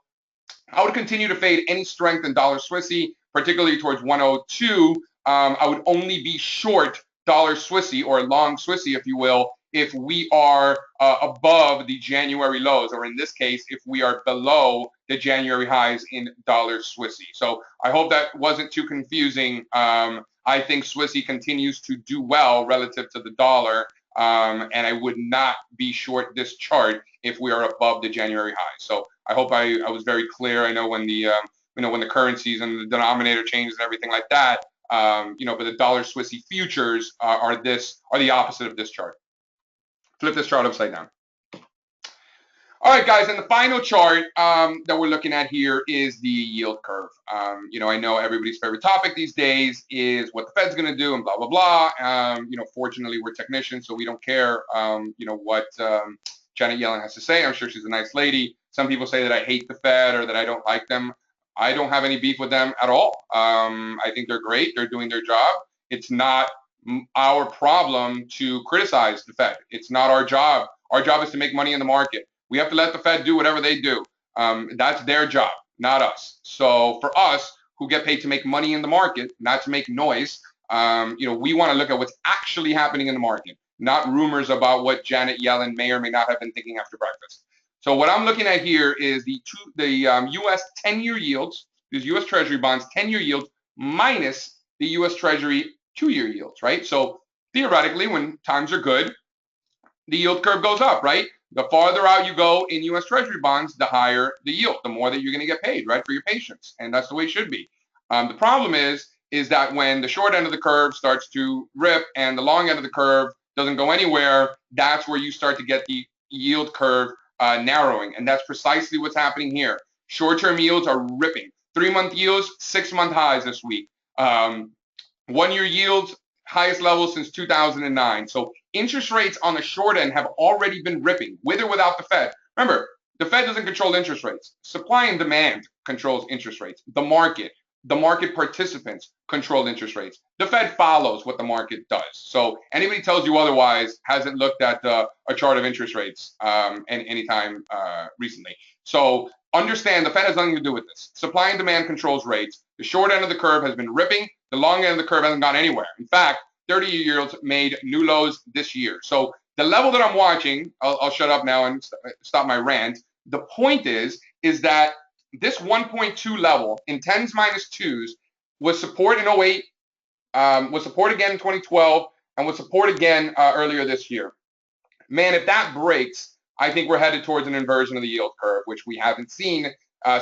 [SPEAKER 1] I would continue to fade any strength in dollar Swissy, particularly towards 102. I would only be short dollar Swissy, or long Swissy, if you will, if we are above the January lows, or in this case, if we are below the January highs in dollar Swissy. So I hope that wasn't too confusing. I think Swissy continues to do well relative to the dollar, and I would not be short this chart if we are above the January high. So I hope I was very clear. I know when the when the currencies and the denominator changes and everything like that, but the dollar Swissy futures are the opposite of this chart. Flip this chart upside down. All right, guys, and the final chart that we're looking at here is the yield curve. I know everybody's favorite topic these days is what the Fed's going to do and blah, blah, blah. Fortunately, we're technicians, so we don't care, what Janet Yellen has to say. I'm sure she's a nice lady. Some people say that I hate the Fed or that I don't like them. I don't have any beef with them at all. I think they're great. They're doing their job. It's not our problem to criticize the Fed. It's not our job. Our job is to make money in the market. We have to let the Fed do whatever they do. That's their job, not us. So for us, who get paid to make money in the market, not to make noise, we want to look at what's actually happening in the market, not rumors about what Janet Yellen may or may not have been thinking after breakfast. So what I'm looking at here is the U.S. 10-year yields, these U.S. Treasury bonds 10-year yields minus the U.S. Treasury 2-year yields, right? So theoretically, when times are good, the yield curve goes up, right? The farther out you go in U.S. Treasury bonds, the higher the yield, the more that you're going to get paid, right, for your patience, and that's the way it should be. The problem is that when the short end of the curve starts to rip and the long end of the curve doesn't go anywhere, that's where you start to get the yield curve narrowing, and that's precisely what's happening here. Short-term yields are ripping. 3-month yields, 6-month highs this week. 1-year yields, highest level since 2009. So interest rates on the short end have already been ripping, with or without the Fed. Remember, the Fed doesn't control interest rates. Supply and demand controls interest rates. The market participants control interest rates. The Fed follows what the market does. So anybody tells you otherwise hasn't looked at a chart of interest rates anytime recently. So understand the Fed has nothing to do with this. Supply and demand controls rates. The short end of the curve has been ripping. The long end of the curve hasn't gone anywhere. In fact, 30-year yields made new lows this year. So the level that I'm watching, I'll shut up now and stop my rant. The point is that this 1.2 level in 10s minus 2s was support in 08, was support again in 2012, and was support again earlier this year. Man, if that breaks, I think we're headed towards an inversion of the yield curve, which we haven't seen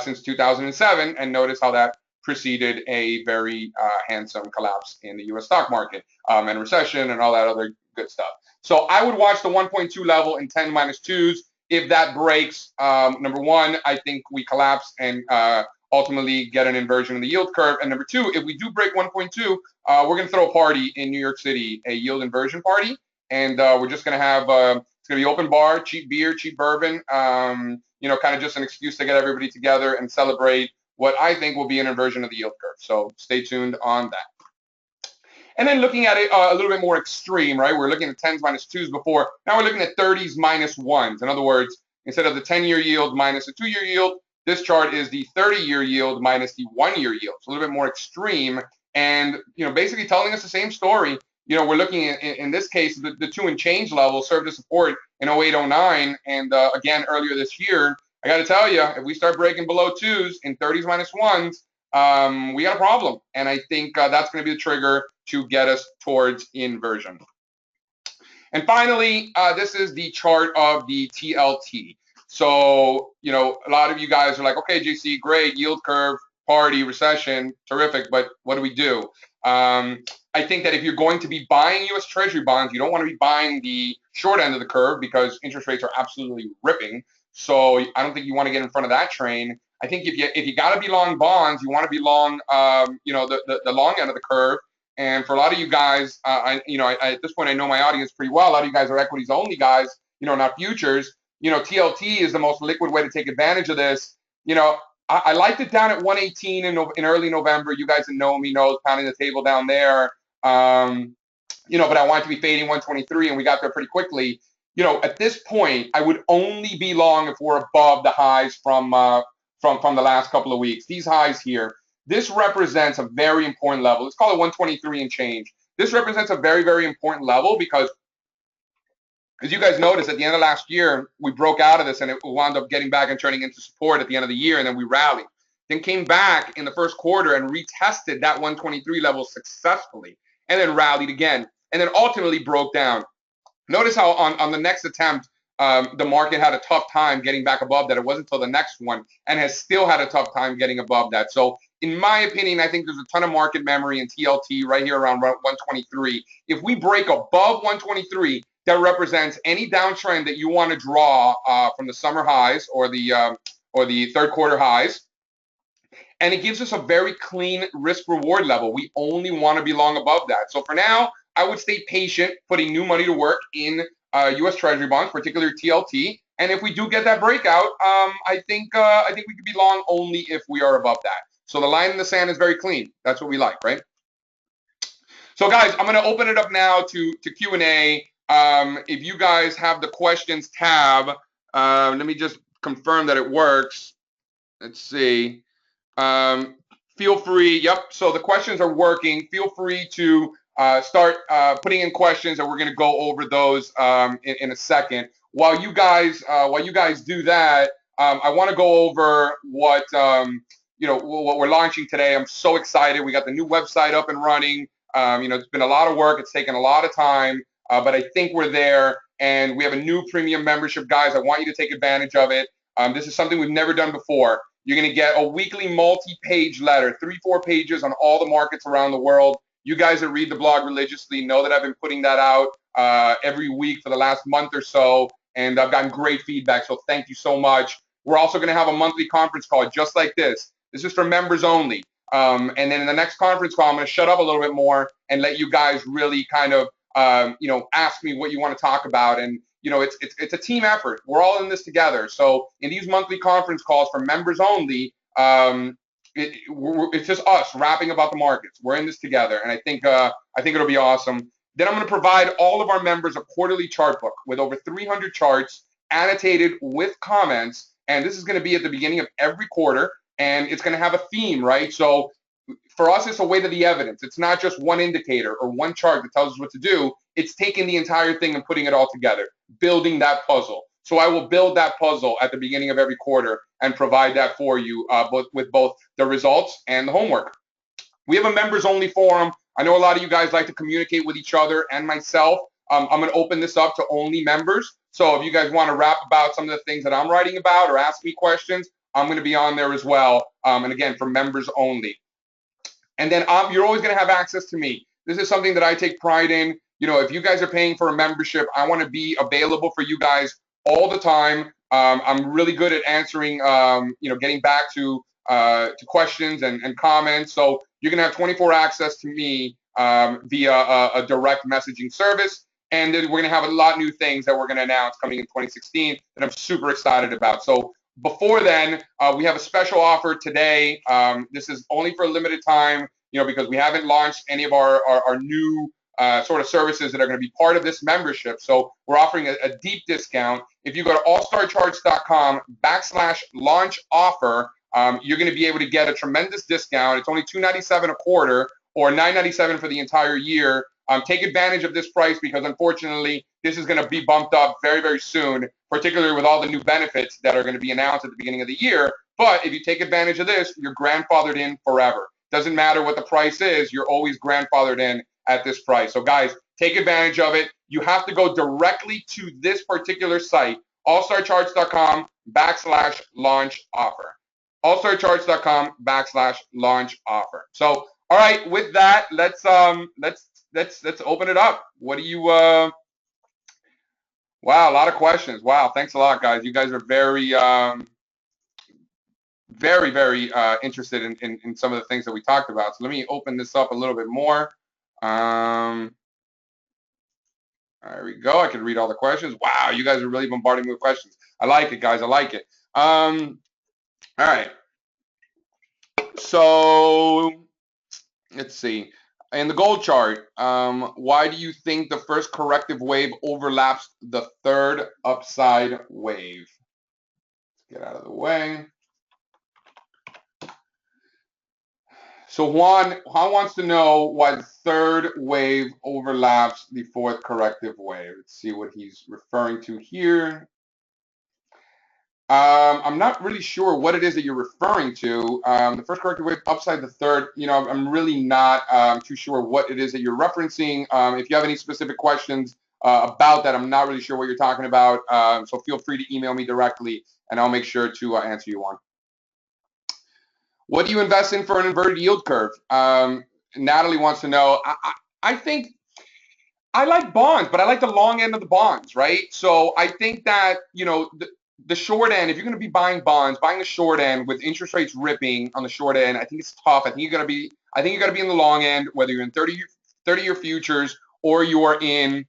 [SPEAKER 1] since 2007. And notice how that preceded a very handsome collapse in the U.S. stock market and recession and all that other good stuff. So I would watch the 1.2 level in 10 minus 2s. If that breaks, number one, I think we collapse and ultimately get an inversion in the yield curve. And number two, if we do break 1.2, we're going to throw a party in New York City, a yield inversion party. And we're just going to have, it's going to be open bar, cheap beer, cheap bourbon, kind of just an excuse to get everybody together and celebrate what I think will be an inversion of the yield curve. So stay tuned on that. And then looking at it a little bit more extreme, right? We're looking at 10s minus 2s before. Now we're looking at 30s minus 1s. In other words, instead of the 10-year yield minus the 2-year yield, this chart is the 30-year yield minus the 1-year yield. It's a little bit more extreme and, basically telling us the same story. We're looking at, in this case, the 2 and change level served as support in 08, 09. And again, earlier this year, I got to tell you, if we start breaking below 2s in 30s minus 1s, we got a problem. And I think that's going to be the trigger to get us towards inversion. And finally, this is the chart of the TLT. So, a lot of you guys are like, okay, JC, great, yield curve, party, recession, terrific, but what do we do? I think that if you're going to be buying U.S. Treasury bonds, you don't want to be buying the short end of the curve because interest rates are absolutely ripping. So I don't think you want to get in front of that train. I think if you got to be long bonds, you want to be long, the long end of the curve. And for a lot of you guys, at this point, I know my audience pretty well. A lot of you guys are equities only guys, not futures. TLT is the most liquid way to take advantage of this. I liked it down at 118 in early November. You guys that know me know pounding the table down there. But I wanted to be fading 123, and we got there pretty quickly. At this point, I would only be long if we're above the highs from the last couple of weeks. These highs here. This represents a very important level. Let's call it 123 and change. This represents a very, very important level because, as you guys noticed, at the end of last year, we broke out of this and it wound up getting back and turning into support at the end of the year, and then we rallied. Then came back in the first quarter and retested that 123 level successfully, and then rallied again, and then ultimately broke down. Notice how on the next attempt, the market had a tough time getting back above that. It wasn't until the next one and has still had a tough time getting above that. So in my opinion, I think there's a ton of market memory in TLT right here around 123. If we break above 123, that represents any downtrend that you want to draw from the summer highs or the third quarter highs. And it gives us a very clean risk reward level. We only want to be long above that. So for now, I would stay patient, putting new money to work in U.S. Treasury bonds, particularly TLT. And if we do get that breakout, I think we could be long only if we are above that. So the line in the sand is very clean. That's what we like, right? So guys, I'm going to open it up now to Q&A. If you guys have the questions tab, let me just confirm that it works. Let's see. Feel free. Yep. So the questions are working. Feel free to start putting in questions, and we're going to go over those in a second. While you guys do that, I want to go over what what we're launching today. I'm so excited. We got the new website up and running. It's been a lot of work. It's taken a lot of time, but I think we're there. And we have a new premium membership, guys. I want you to take advantage of it. This is something we've never done before. You're going to get a weekly multi-page letter, 3-4 pages on all the markets around the world. You guys that read the blog religiously know that I've been putting that out every week for the last month or so, and I've gotten great feedback, so thank you so much. We're also going to have a monthly conference call just like this. This is for members only. And then in the next conference call, I'm going to shut up a little bit more and let you guys really kind of, ask me what you want to talk about. And it's a team effort. We're all in this together. So in these monthly conference calls for members only, it's just us rapping about the markets. We're in this together, and I think it'll be awesome. Then I'm going to provide all of our members a quarterly chart book with over 300 charts annotated with comments, and this is going to be at the beginning of every quarter, and it's going to have a theme, right? So for us, it's a weight of the evidence. It's not just one indicator or one chart that tells us what to do. It's taking the entire thing and putting it all together, building that puzzle. So I will build that puzzle at the beginning of every quarter and provide that for you with both the results and the homework. We have a members-only forum. I know a lot of you guys like to communicate with each other and myself. I'm going to open this up to only members. So if you guys want to rap about some of the things that I'm writing about or ask me questions, I'm going to be on there as well. And again, for members only. And then you're always going to have access to me. This is something that I take pride in. If you guys are paying for a membership, I want to be available for you guys all the time. I'm really good at answering, getting back to questions and comments. So you're going to have 24 access to me via a direct messaging service. And then we're going to have a lot of new things that we're going to announce coming in 2016 that I'm super excited about. So before then, we have a special offer today. This is only for a limited time, because we haven't launched any of our new sort of services that are going to be part of this membership. So we're offering a deep discount. If you go to allstarcharts.com/launch offer, you're going to be able to get a tremendous discount. It's only $297 a quarter or $997 for the entire year. Take advantage of this price because unfortunately, this is going to be bumped up very, very soon, particularly with all the new benefits that are going to be announced at the beginning of the year. But if you take advantage of this, you're grandfathered in forever. Doesn't matter what the price is, you're always grandfathered in at this price. So guys, take advantage of it. You have to go directly to this particular site, allstarcharts.com/launch offer. allstarcharts.com/launch offer. So, all right, with that, let's open it up. What do you wow, a lot of questions. Wow, thanks a lot, guys. You guys are very very interested in some of the things that we talked about. So let me open this up a little bit more. There we go. I can read all the questions. Wow, you guys are really bombarding me with questions. I like it, guys. I like it. All right. So let's see. In the gold chart, why do you think the first corrective wave overlaps the third upside wave? Let's get out of the way. So Juan wants to know why the third wave overlaps the fourth corrective wave. Let's see what he's referring to here. I'm not really sure what it is that you're referring to. The first corrective wave upside the third, I'm really not too sure what it is that you're referencing. If you have any specific questions about that, I'm not really sure what you're talking about. So feel free to email me directly and I'll make sure to answer you on. What do you invest in for an inverted yield curve? Natalie wants to know. I think I like bonds, but I like the long end of the bonds, right? So I think that, the short end, if you're going to be buying bonds, buying the short end with interest rates ripping on the short end, I think it's tough. I think you got to be in the long end, whether you're in 30-year futures or you are in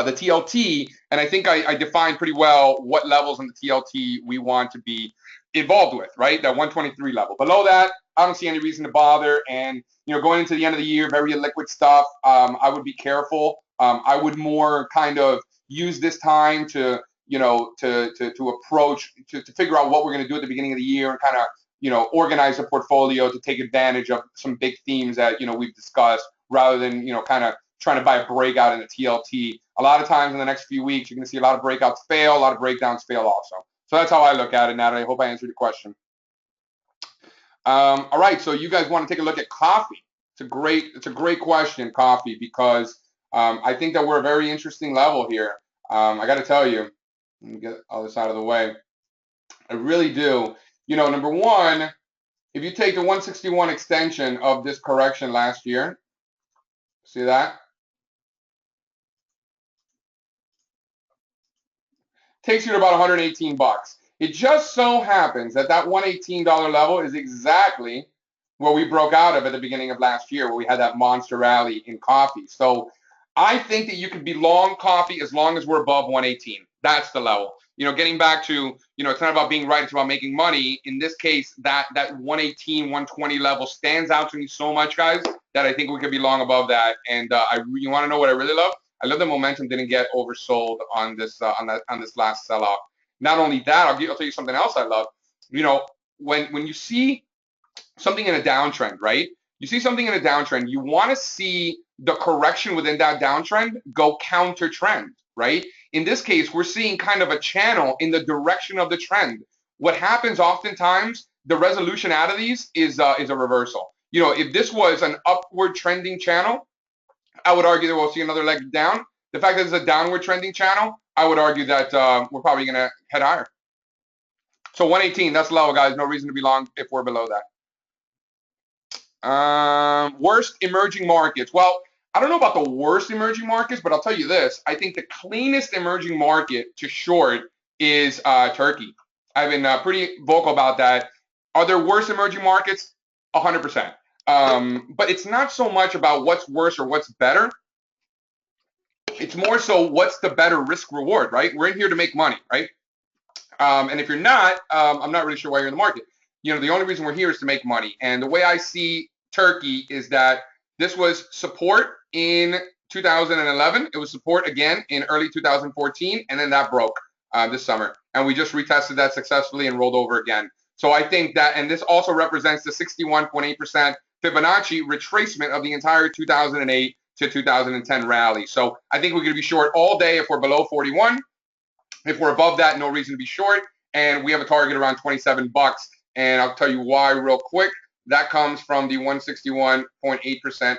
[SPEAKER 1] the TLT, and I think I defined pretty well what levels in the TLT we want to be involved with, right? That 123 level. Below that, I don't see any reason to bother. And going into the end of the year, very illiquid stuff. I would be careful. I would more kind of use this time to approach to figure out what we're going to do at the beginning of the year and kind of organize a portfolio to take advantage of some big themes that we've discussed, rather than kind of trying to buy a breakout in the TLT. A lot of times in the next few weeks, you're going to see a lot of breakouts fail, a lot of breakdowns fail also. So that's how I look at it, Natalie. I hope I answered your question. All right, so you guys want to take a look at coffee. It's a great question, coffee, because I think that we're a very interesting level here. I got to tell you, let me get all this out of the way. I really do. Number one, if you take the 161 extension of this correction last year, see that? Takes you to about 118 bucks. It just so happens that that $118 level is exactly where we broke out of at the beginning of last year, where we had that monster rally in coffee. So I think that you could be long coffee as long as we're above 118. That's the level. Getting back to, it's not about being right, it's about making money. In this case, that 118, 120 level stands out to me so much, guys, that I think we could be long above that. And you want to know what I really love? I love the momentum didn't get oversold on this last sell-off. Not only that, I'll tell you something else I love. When you see something in a downtrend, right? You see something in a downtrend, you want to see the correction within that downtrend go counter trend, right? In this case, we're seeing kind of a channel in the direction of the trend. What happens oftentimes, the resolution out of these is a reversal. If this was an upward trending channel, I would argue that we'll see another leg down. The fact that it's a downward trending channel, I would argue that we're probably going to head higher. So 118, that's low, guys. No reason to be long if we're below that. Worst emerging markets. Well, I don't know about the worst emerging markets, but I'll tell you this. I think the cleanest emerging market to short is Turkey. I've been pretty vocal about that. Are there worse emerging markets? 100%. But it's not so much about what's worse or what's better. It's more so what's the better risk reward, right? We're in here to make money, right? And if you're not, I'm not really sure why you're in the market. The only reason we're here is to make money. And the way I see Turkey is that this was support in 2011. It was support again in early 2014, and then that broke this summer. And we just retested that successfully and rolled over again. So I think that, and this also represents the 61.8% Fibonacci retracement of the entire 2008 to 2010 rally. So I think we're going to be short all day if we're below 41. If we're above that, no reason to be short. And we have a target around 27 bucks. And I'll tell you why real quick. That comes from the 161.8%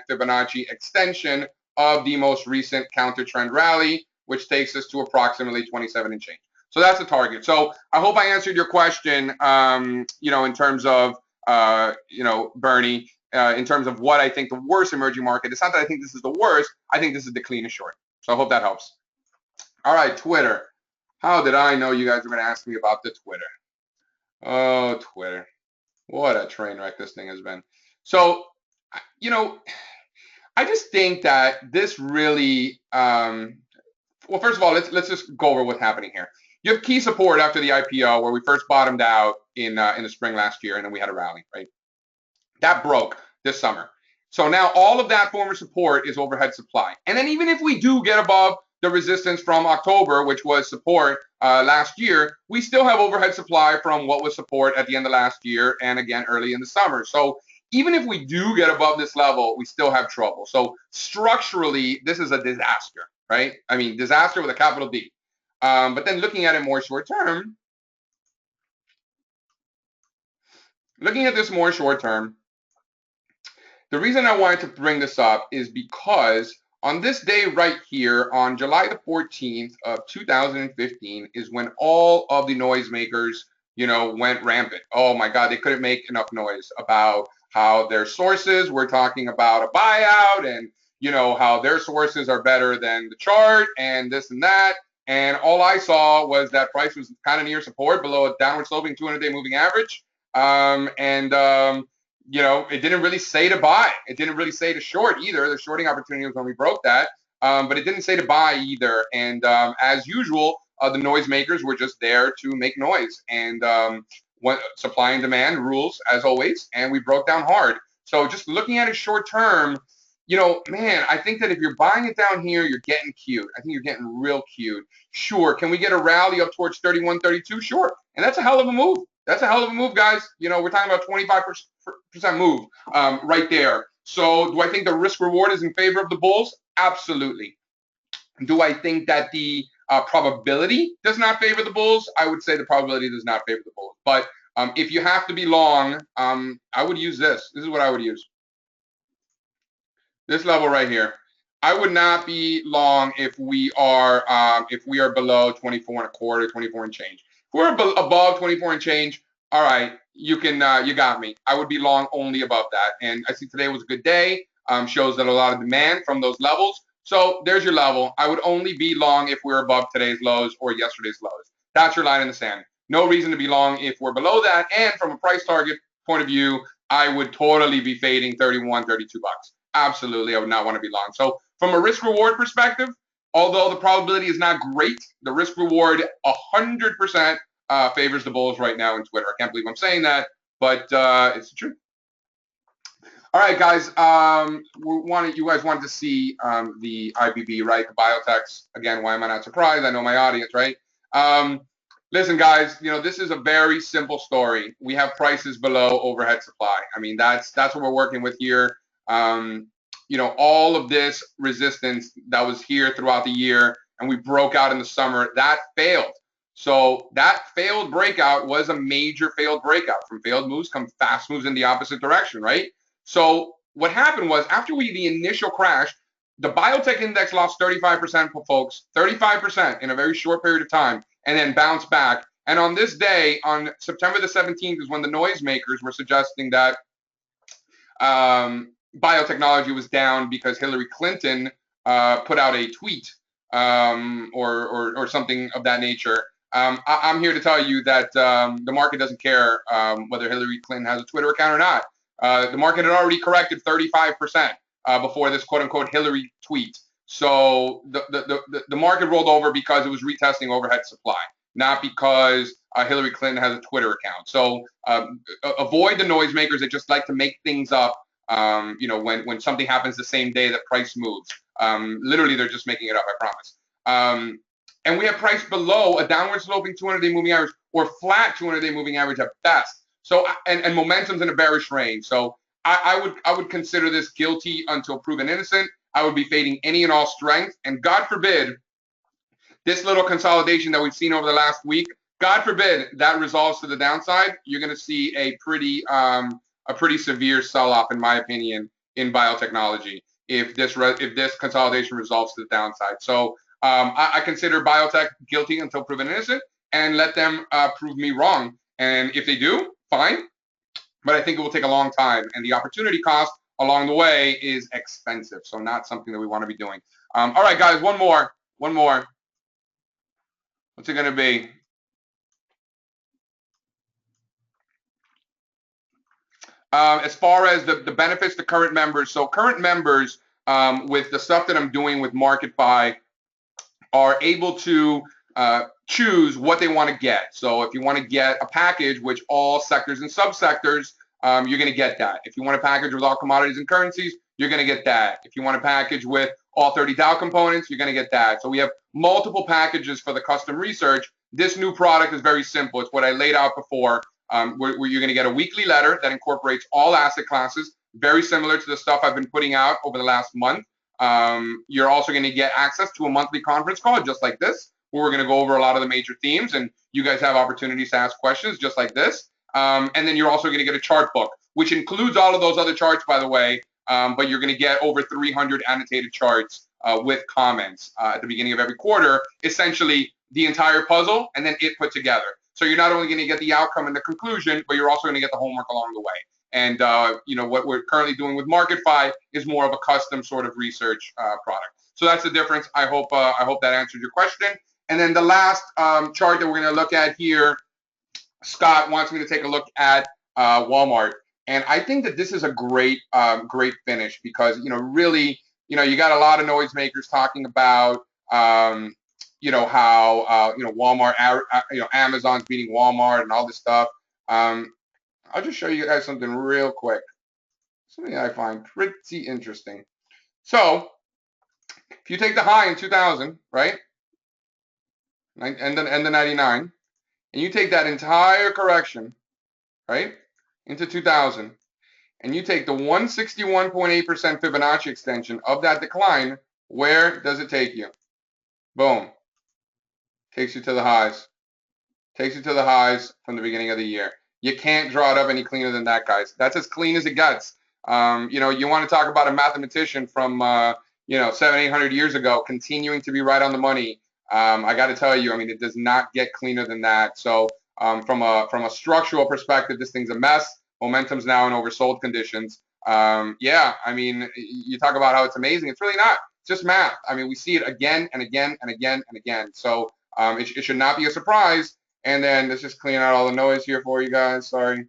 [SPEAKER 1] Fibonacci extension of the most recent counter trend rally, which takes us to approximately 27 and change. So that's the target. So I hope I answered your question, in terms of, Bernie, in terms of what I think the worst emerging market. It's not that I think this is the worst. I think this is the cleanest short. So I hope that helps. All right, Twitter. How did I know you guys were going to ask me about the Twitter? Oh, Twitter. What a train wreck this thing has been. So, I just think that this really, well, first of all, let's just go over what's happening here. You have key support after the IPO where we first bottomed out in the spring last year, and then we had a rally, right? That broke this summer. So now all of that former support is overhead supply. And then even if we do get above the resistance from October, which was support last year, we still have overhead supply from what was support at the end of last year and again early in the summer. So even if we do get above this level, we still have trouble. So structurally, this is a disaster, right? I mean, disaster with a capital D. But then looking at it more short term, the reason I wanted to bring this up is because on this day right here, on July the 14th of 2015, is when all of the noisemakers, went rampant. Oh my God, they couldn't make enough noise about how their sources were talking about a buyout and, how their sources are better than the chart and this and that. And all I saw was that price was kind of near support below a downward sloping 200-day moving average. It didn't really say to buy. It didn't really say to short either. The shorting opportunity was when we broke that. but it didn't say to buy either. And as usual, the noisemakers were just there to make noise. And what supply and demand rules as always, and we broke down hard. So just looking at it short term, man, I think that if you're buying it down here, you're getting cute. I think you're getting real cute. Sure, can we get a rally up towards 31, 32? Sure, and that's a hell of a move. That's a hell of a move, guys. We're talking about 25% move right there. So do I think the risk reward is in favor of the bulls? Absolutely. Do I think that the probability does not favor the bulls? I would say the probability does not favor the bulls. But if you have to be long, I would use this. This is what I would use. This level right here. I would not be long if we are below 24 and a quarter, 24 and change. If we're above 24 and change, all right, you got me. I would be long only above that. And I see today was a good day. Shows that a lot of demand from those levels. So there's your level. I would only be long if we're above today's lows or yesterday's lows. That's your line in the sand. No reason to be long if we're below that. And from a price target point of view, I would totally be fading 31, 32 bucks. Absolutely, I would not want to be long. So from a risk reward perspective, although the probability is not great, the risk reward 100% favors the bulls right now in Twitter. I can't believe I'm saying that, but it's the truth. All right, guys. You guys wanted to see the IBB, right? The biotechs. Again, why am I not surprised? I know my audience, right? Listen, guys. This is a very simple story. We have prices below overhead supply. I mean, that's what we're working with here. All of this resistance that was here throughout the year, and we broke out in the summer. That failed. So that failed breakout was a major failed breakout. From failed moves come fast moves in the opposite direction, right? So what happened was after the initial crash, the biotech index lost 35%, folks, 35% in a very short period of time, and then bounced back. And on this day, on September the 17th, is when the noisemakers were suggesting that biotechnology was down because Hillary Clinton put out a tweet or something of that nature. I'm here to tell you that the market doesn't care whether Hillary Clinton has a Twitter account or not. The market had already corrected 35% before this quote-unquote Hillary tweet. So the market rolled over because it was retesting overhead supply, not because Hillary Clinton has a Twitter account. So avoid the noisemakers that just like to make things up. When something happens the same day that price moves. Literally, they're just making it up, I promise. And we have price below a downward sloping 200-day moving average or flat 200-day moving average at best. So and momentum's in a bearish range. So I would consider this guilty until proven innocent. I would be fading any and all strength. And God forbid, this little consolidation that we've seen over the last week, God forbid that resolves to the downside, you're going to see a pretty severe sell-off, in my opinion, in biotechnology if this consolidation resolves to the downside. So I consider biotech guilty until proven innocent, and let them prove me wrong. And if they do, fine. But I think it will take a long time, and the opportunity cost along the way is expensive. So not something that we want to be doing. All right, guys, one more. What's it going to be? As far as the benefits to current members, so current members with the stuff that I'm doing with MarketBuy are able to choose what they want to get. So if you want to get a package which all sectors and subsectors, you're going to get that. If you want a package with all commodities and currencies, you're going to get that. If you want a package with all 30 Dow components, you're going to get that. So we have multiple packages for the custom research. This new product is very simple. It's what I laid out before. Where you're going to get a weekly letter that incorporates all asset classes, very similar to the stuff I've been putting out over the last month. You're also going to get access to a monthly conference call just like this, where we're going to go over a lot of the major themes, and you guys have opportunities to ask questions just like this. And then you're also going to get a chart book, which includes all of those other charts, by the way, but you're going to get over 300 annotated charts with comments at the beginning of every quarter, essentially the entire puzzle and then it put together. So you're not only going to get the outcome and the conclusion, but you're also going to get the homework along the way. And what we're currently doing with MarketBuy is more of a custom sort of research product. So that's the difference. I hope that answered your question. And then the last chart that we're going to look at here, Scott wants me to take a look at Walmart. And I think that this is a great finish because really you got a lot of noisemakers talking about, how, Walmart, Amazon's beating Walmart and all this stuff. I'll just show you guys something real quick. Something I find pretty interesting. So if you take the high in 2000, right, and the 99, and you take that entire correction, right, into 2000, and you take the 161.8% Fibonacci extension of that decline, where does it take you? Boom. Takes you to the highs. Takes you to the highs from the beginning of the year. You can't draw it up any cleaner than that, guys. That's as clean as it gets. You want to talk about a mathematician from, 700-800 years ago continuing to be right on the money. I got to tell you, I mean, it does not get cleaner than that. So from a structural perspective, this thing's a mess. Momentum's now in oversold conditions. Yeah, I mean, you talk about how it's amazing. It's really not. It's just math. I mean, we see it again and again and again and again. So it should not be a surprise. And then let's just clean out all the noise here for you guys. Sorry.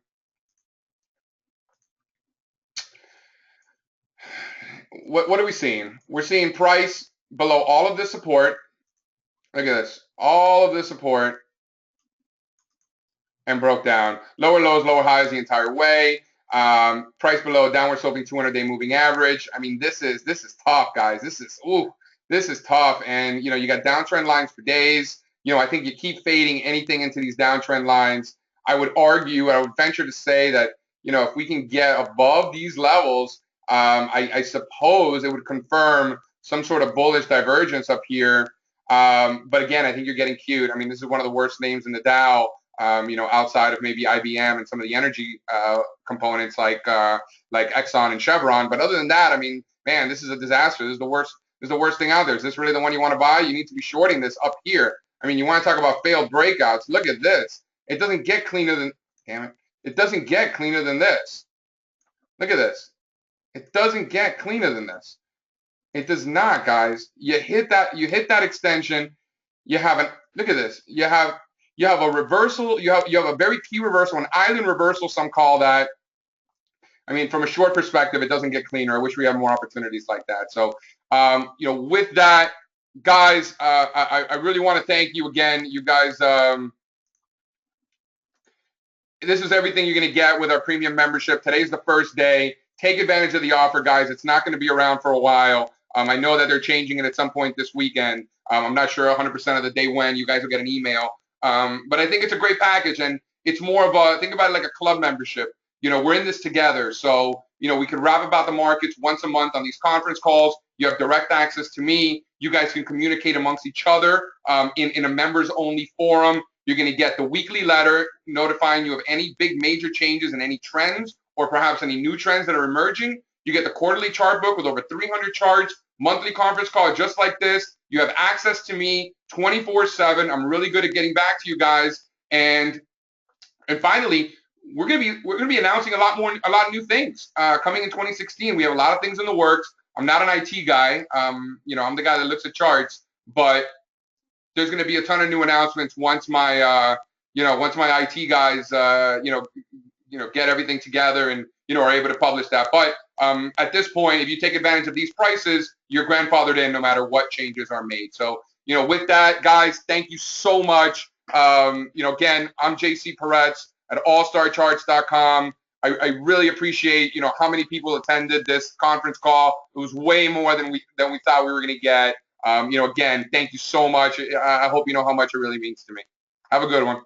[SPEAKER 1] What are we seeing? We're seeing price below all of this support. Look at this. All of this support and broke down. Lower lows, lower highs the entire way. Price below downward sloping 200-day moving average. I mean, this is tough, guys. This is tough. And you got downtrend lines for days. I think you keep fading anything into these downtrend lines. I would venture to say that if we can get above these levels, I suppose it would confirm some sort of bullish divergence up here. But again, I think you're getting cute. I mean, this is one of the worst names in the Dow. Outside of maybe IBM and some of the energy components like Exxon and Chevron. But other than that, I mean, man, this is a disaster. This is the worst. This is the worst thing out there. Is this really the one you want to buy? You need to be shorting this up here. I mean, you want to talk about failed breakouts. Look at this. It doesn't get cleaner than, damn it. It doesn't get cleaner than this. Look at this. It doesn't get cleaner than this. It does not, guys. You hit that extension. You have look at this. You have a reversal. You have a very key reversal, an island reversal, some call that. I mean, from a short perspective, it doesn't get cleaner. I wish we had more opportunities like that. So, with that, guys, I really want to thank you again. You guys, this is everything you're going to get with our premium membership. Today's the first day. Take advantage of the offer, guys. It's not going to be around for a while. I know that they're changing it at some point this weekend. I'm not sure 100% of the day when. You guys will get an email. But I think it's a great package, and it's more of a, think about it like a club membership. We're in this together. So, we can rap about the markets once a month on these conference calls. You have direct access to me. You guys can communicate amongst each other in a members-only forum. You're going to get the weekly letter notifying you of any big major changes and any trends or perhaps any new trends that are emerging. You get the quarterly chart book with over 300 charts, monthly conference call just like this. You have access to me 24/7. I'm really good at getting back to you guys. And finally, we're gonna be announcing a lot of new things coming in 2016. We have a lot of things in the works. I'm not an IT guy. I'm the guy that looks at charts, but there's going to be a ton of new announcements once my IT guys get everything together and are able to publish that. But at this point, if you take advantage of these prices, you're grandfathered in no matter what changes are made. So with that, guys, thank you so much. Again, I'm JC Parets at allstarcharts.com. I really appreciate how many people attended this conference call. It was way more than we thought we were going to get. Again, thank you so much. I hope you know how much it really means to me. Have a good one.